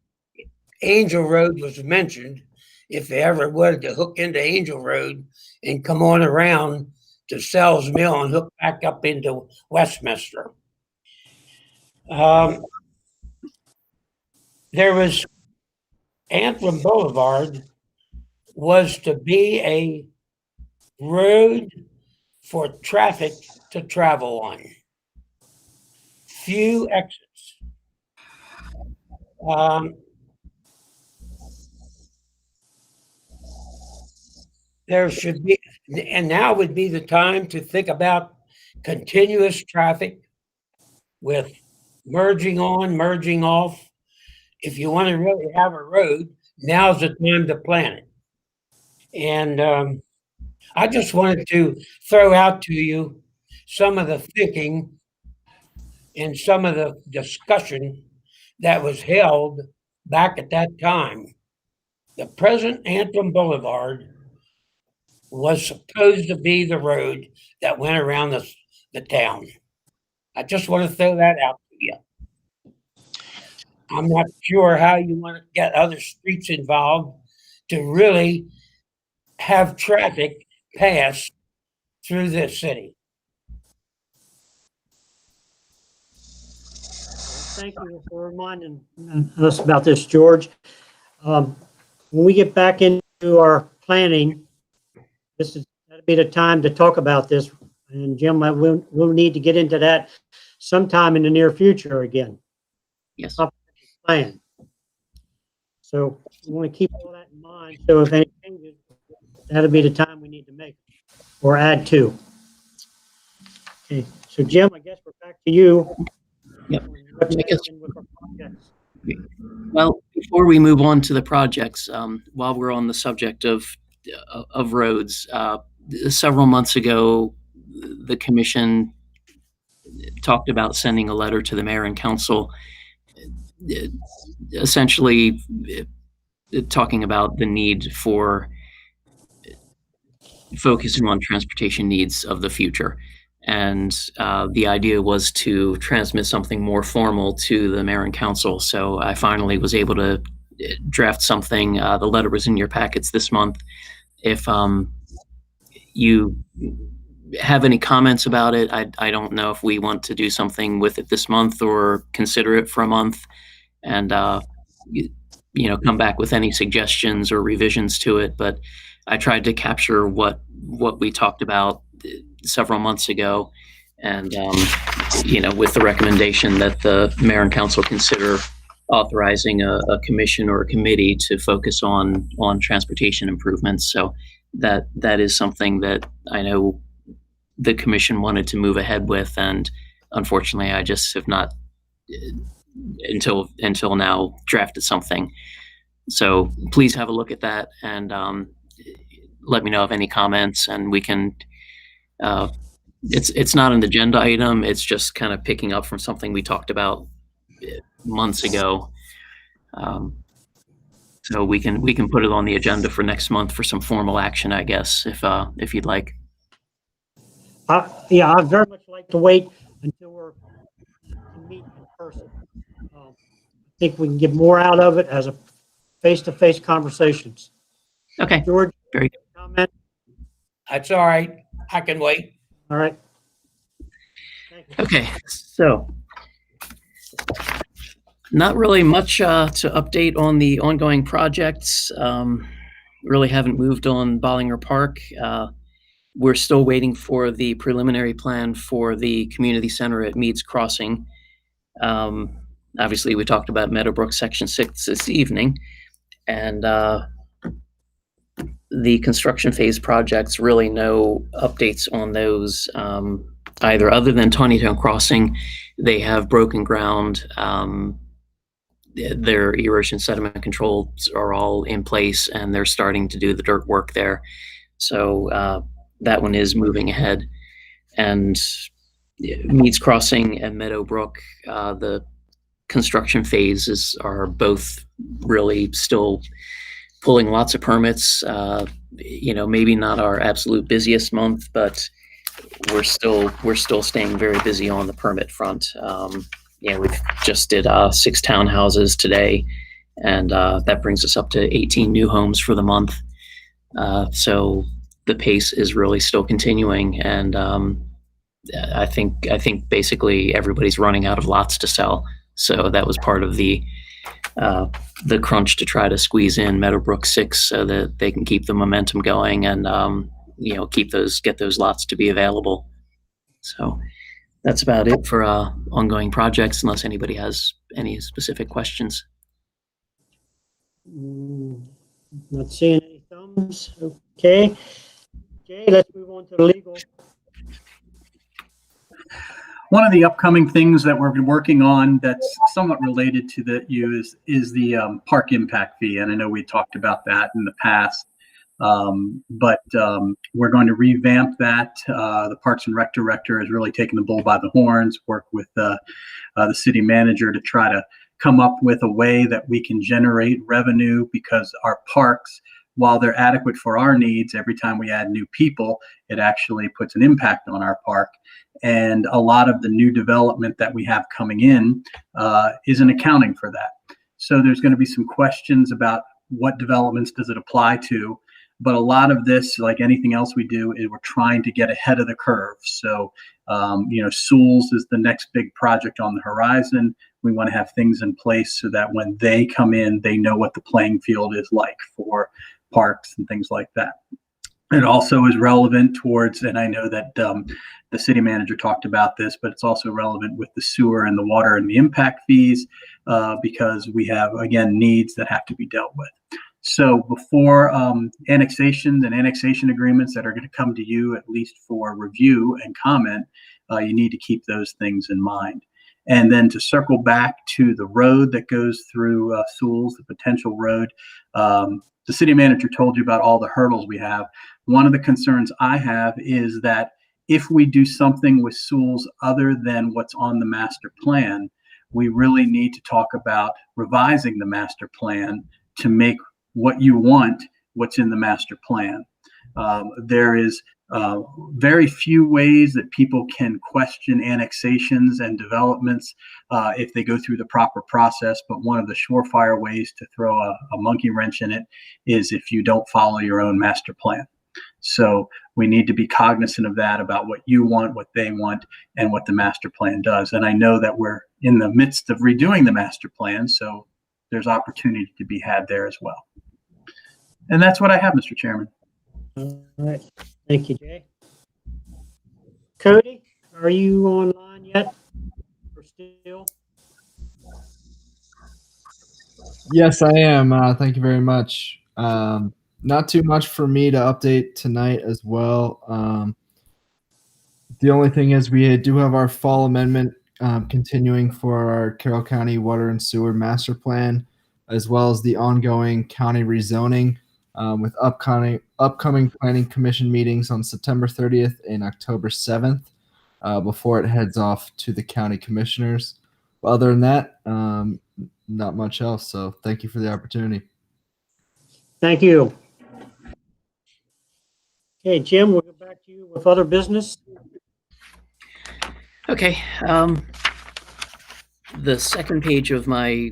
Angel Road was mentioned if they ever wanted to hook into Angel Road and come on around to Sells Mill and hook back up into Westminster. There was Antrim Boulevard was to be a road for traffic to travel on. Few exits. There should be, and now would be the time to think about continuous traffic with merging on, merging off. If you want to really have a road, now's the time to plan it. And I just wanted to throw out to you some of the thinking and some of the discussion that was held back at that time. The present Antrim Boulevard was supposed to be the road that went around the town. I just want to throw that out to you. I'm not sure how you want to get other streets involved to really have traffic pass through this city. Thank you for reminding us about this, George. When we get back into our planning, that'll be the time to talk about this. And Jim, we'll need to get into that sometime in the near future again. Yes. Plan. So we want to keep all that in mind. So if any changes, that'll be the time we need to make or add to. Okay. So Jim, I guess we're back to you. Yep. Well, before we move on to the projects, while we're on the subject of roads, several months ago, the commission talked about sending a letter to the mayor and council, essentially talking about the need for focusing on transportation needs of the future. And the idea was to transmit something more formal to the mayor and council. So I finally was able to draft something. The letter was in your packets this month. If you have any comments about it, I don't know if we want to do something with it this month or consider it for a month and come back with any suggestions or revisions to it. But I tried to capture what we talked about several months ago, and with the recommendation that the mayor and council consider authorizing a commission or a committee to focus on transportation improvements. So that is something that I know the commission wanted to move ahead with, and unfortunately I just have not until now drafted something. So please have a look at that and let me know of any comments, and we can it's not an agenda item. It's just kind of picking up from something we talked about months ago. So we can put it on the agenda for next month for some formal action, I guess, if you'd like. Yeah, I'd very much like to wait until we're to meet in person. I think we can get more out of it as a face-to-face conversations. Okay. George, very good comment. That's all right. I can wait. All right. Okay, so not really much to update on the ongoing projects. Really haven't moved on Bollinger Park. We're still waiting for the preliminary plan for the community center at Meads Crossing. Obviously, we talked about Meadowbrook Section 6 this evening, and the construction phase projects, really no updates on those either, other than Taneytown Crossing. They have broken ground. Their erosion sediment controls are all in place, and they're starting to do the dirt work there. So that one is moving ahead. And Meads Crossing and Meadowbrook, the construction phases are both really still pulling lots of permits. Maybe not our absolute busiest month, but we're still staying very busy on the permit front. We've just did 6 townhouses today, and that brings us up to 18 new homes for the month. So the pace is really still continuing, and I think basically everybody's running out of lots to sell. So that was part of the crunch to try to squeeze in Meadowbrook 6 so that they can keep the momentum going and get those lots to be available. So that's about it for ongoing projects, unless anybody has any specific questions. Not seeing any thumbs. Okay. Jay, let's move on to the legal. One of the upcoming things that we've been working on that's somewhat related to is the park impact fee. And I know we talked about that in the past. But we're going to revamp that. The Parks and Rec director has really taken the bull by the horns, worked with the city manager to try to come up with a way that we can generate revenue, because our parks, while they're adequate for our needs, every time we add new people, it actually puts an impact on our park. And a lot of the new development that we have coming in isn't accounting for that. So there's going to be some questions about what developments does it apply to. But a lot of this, like anything else we do, is we're trying to get ahead of the curve. So, Sewell's is the next big project on the horizon. We want to have things in place so that when they come in, they know what the playing field is like for parks and things like that. It also is relevant towards, and I know that the city manager talked about this, but it's also relevant with the sewer and the water and the impact fees, because we have, again, needs that have to be dealt with. So before annexations and annexation agreements that are going to come to you, at least for review and comment, you need to keep those things in mind. And then to circle back to the road that goes through Sewell's, the potential road, the city manager told you about all the hurdles we have. One of the concerns I have is that if we do something with Sewell's other than what's on the master plan, we really need to talk about revising the master plan to make what you want what's in the master plan. There is very few ways that people can question annexations and developments if they go through the proper process. But one of the surefire ways to throw a monkey wrench in it is if you don't follow your own master plan. So we need to be cognizant of that, about what you want, what they want, and what the master plan does. And I know that we're in the midst of redoing the master plan, so there's opportunity to be had there as well. And that's what I have, Mr. Chairman. All right. Thank you, Jay. Cody, are you online yet? Or still? Yes, I am. Thank you very much. Not too much for me to update tonight as well. The only thing is we do have our fall amendment continuing for our Carroll County Water and Sewer Master Plan, as well as the ongoing county rezoning with upcoming Planning Commission meetings on September 30th and October 7th before it heads off to the county commissioners. But other than that, not much else. So thank you for the opportunity. Thank you. Okay, Jim, we'll go back to you with other business. Okay. The second page of my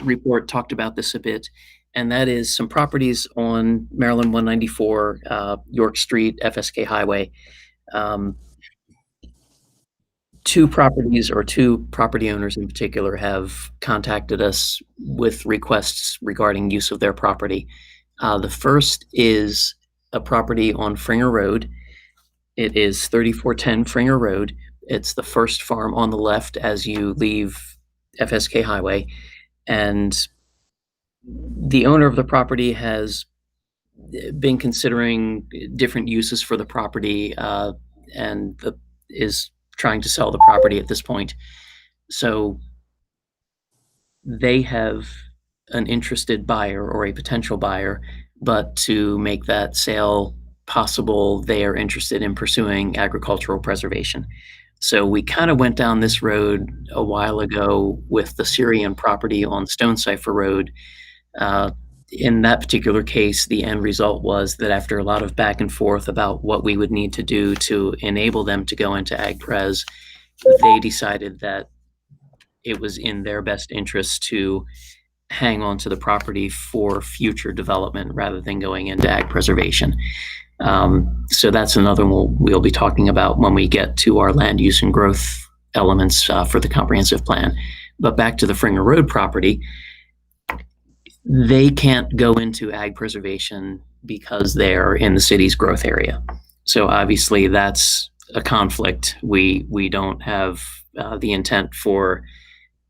report talked about this a bit, and that is some properties on Maryland 194, York Street, FSK Highway. Two property owners in particular have contacted us with requests regarding use of their property. The first is a property on Fringer Road. It is 3410 Fringer Road. It's the first farm on the left as you leave FSK Highway. And the owner of the property has been considering different uses for the property and is trying to sell the property at this point. So they have an interested buyer or a potential buyer, but to make that sale possible, they are interested in pursuing agricultural preservation. So we kind of went down this road a while ago with the Syrian property on Stone Cipher Road. In that particular case, the end result was that after a lot of back and forth about what we would need to do to enable them to go into ag pres, they decided that it was in their best interest to hang on to the property for future development rather than going into ag preservation. So that's another one we'll be talking about when we get to our land use and growth elements for the comprehensive plan. But back to the Fringer Road property, they can't go into ag preservation because they're in the city's growth area. So obviously that's a conflict. We don't have the intent for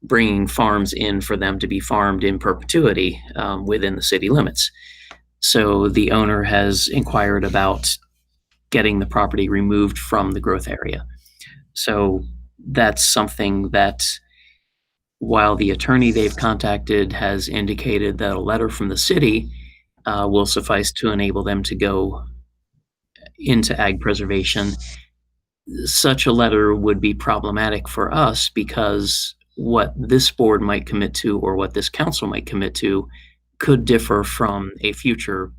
bringing farms in for them to be farmed in perpetuity within the city limits. So the owner has inquired about getting the property removed from the growth area. So that's something that, while the attorney they've contacted has indicated that a letter from the city will suffice to enable them to go into ag preservation. Such a letter would be problematic for us because what this board might commit to or what this council might commit to could differ from a future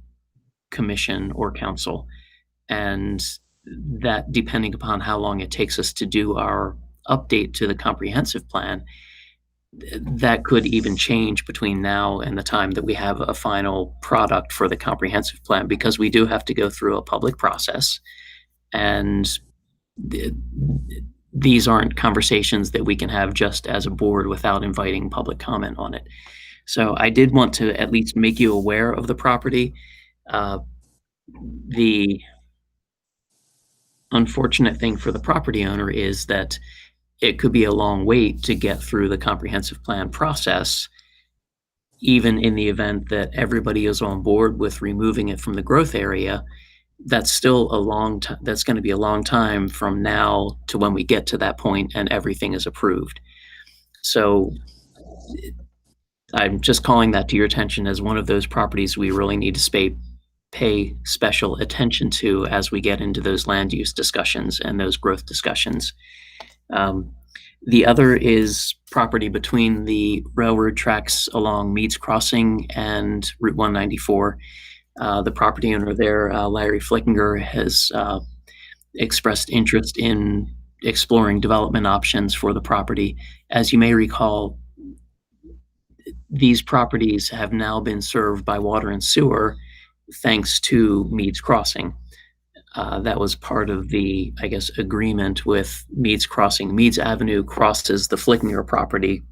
commission or council. And that, depending upon how long it takes us to do our update to the comprehensive plan, that could even change between now and the time that we have a final product for the comprehensive plan, because we do have to go through a public process. And these aren't conversations that we can have just as a board without inviting public comment on it. So I did want to at least make you aware of the property. The unfortunate thing for the property owner is that it could be a long wait to get through the comprehensive plan process, even in the event that everybody is on board with removing it from the growth area. That's still a long time. That's going to be a long time from now to when we get to that point and everything is approved. So I'm just calling that to your attention as one of those properties we really need to pay special attention to as we get into those land use discussions and those growth discussions. The other is property between the railroad tracks along Meads Crossing and Route 194. The property owner there, Larry Flickinger, has expressed interest in exploring development options for the property. As you may recall, these properties have now been served by water and sewer thanks to Meads Crossing. That was part of the, I guess, agreement with Meads Crossing. Meads Avenue crosses the Flickinger property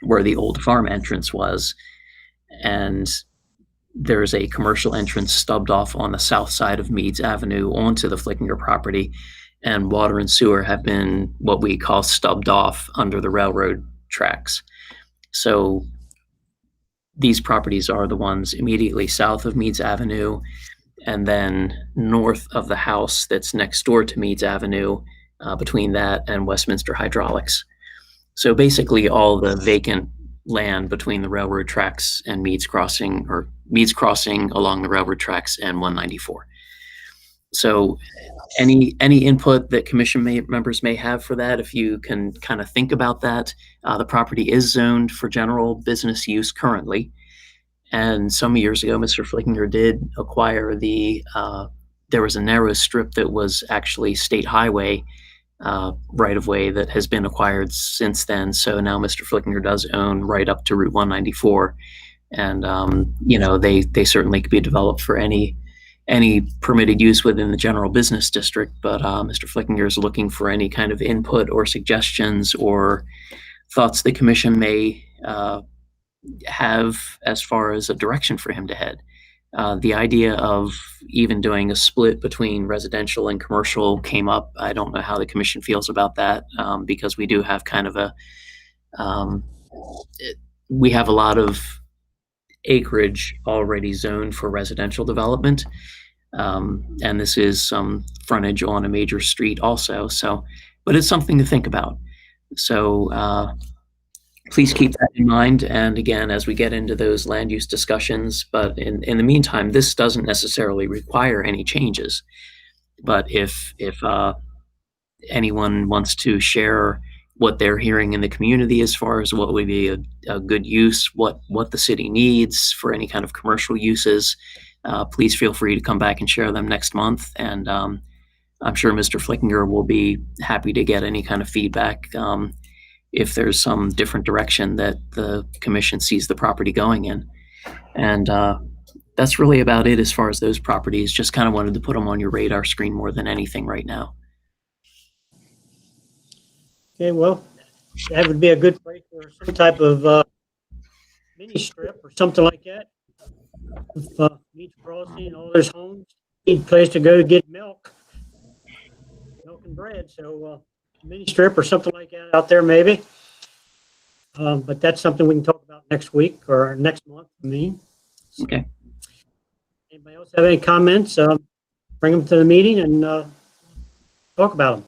where the old farm entrance was, and there's a commercial entrance stubbed off on the south side of Meads Avenue onto the Flickinger property, and water and sewer have been what we call stubbed off under the railroad tracks. So these properties are the ones immediately south of Meads Avenue, and then north of the house that's next door to Meads Avenue, between that and Westminster Hydraulics. So basically all the vacant land between the railroad tracks and Meads Crossing, or Meads Crossing along the railroad tracks and 194. So any input that commission members may have for that, if you can kind of think about that. The property is zoned for general business use currently. And some years ago, Mr. Flickinger did acquire there was a narrow strip that was actually state highway right-of-way that has been acquired since then. So now Mr. Flickinger does own right up to Route 194. And, they certainly could be developed for any permitted use within the general business district. But Mr. Flickinger is looking for any kind of input or suggestions or thoughts the commission may have as far as a direction for him to head. The idea of even doing a split between residential and commercial came up. I don't know how the commission feels about that, because we do have kind of we have a lot of acreage already zoned for residential development. And this is some frontage on a major street also. So, but it's something to think about. So, please keep that in mind. And again, as we get into those land use discussions, but in the meantime, this doesn't necessarily require any changes. But if anyone wants to share what they're hearing in the community as far as what would be a good use, what the city needs for any kind of commercial uses, please feel free to come back and share them next month. And I'm sure Mr. Flickinger will be happy to get any kind of feedback if there's some different direction that the commission sees the property going in. And that's really about it as far as those properties. Just kind of wanted to put them on your radar screen more than anything right now. Okay, well, that would be a good place for some type of mini strip or something like that. Meads Crossing, all those homes need a place to go to get milk and bread. So mini strip or something like that out there maybe. But that's something we can talk about next week or next month. Okay. Anybody else have any comments? Bring them to the meeting and talk about them.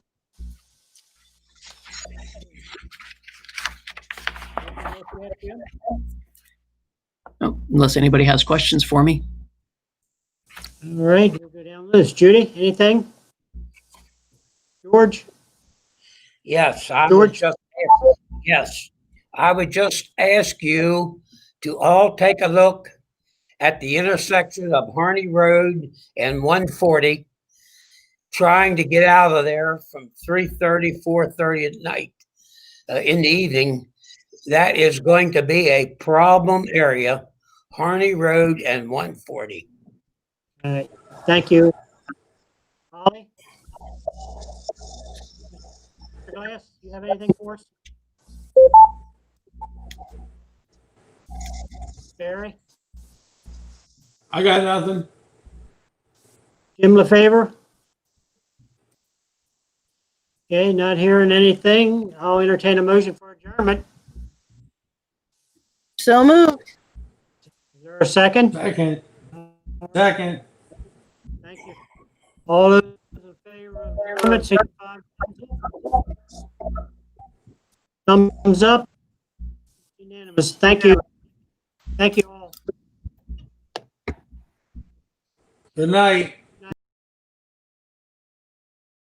Oh, unless anybody has questions for me. All right, we'll go down the list. Judy, anything? George? Yes, I would George? just, yes, I would just ask you to all take a look at the intersection of Harney Road and 140, trying to get out of there from 3:30, 4:30 at night, in the evening. That is going to be a problem area, Harney Road and 140. All right, thank you. Holly? Mr. Glass, do you have anything for us? Barry? I got nothing. Jim LaFever? Okay, not hearing anything. I'll entertain a motion for adjournment. So moved. Is there a second? Second. Second. Thank you. All those in favor of adjournment, signify by thumbs up. Unanimous. Thank you. Thank you all. Good night.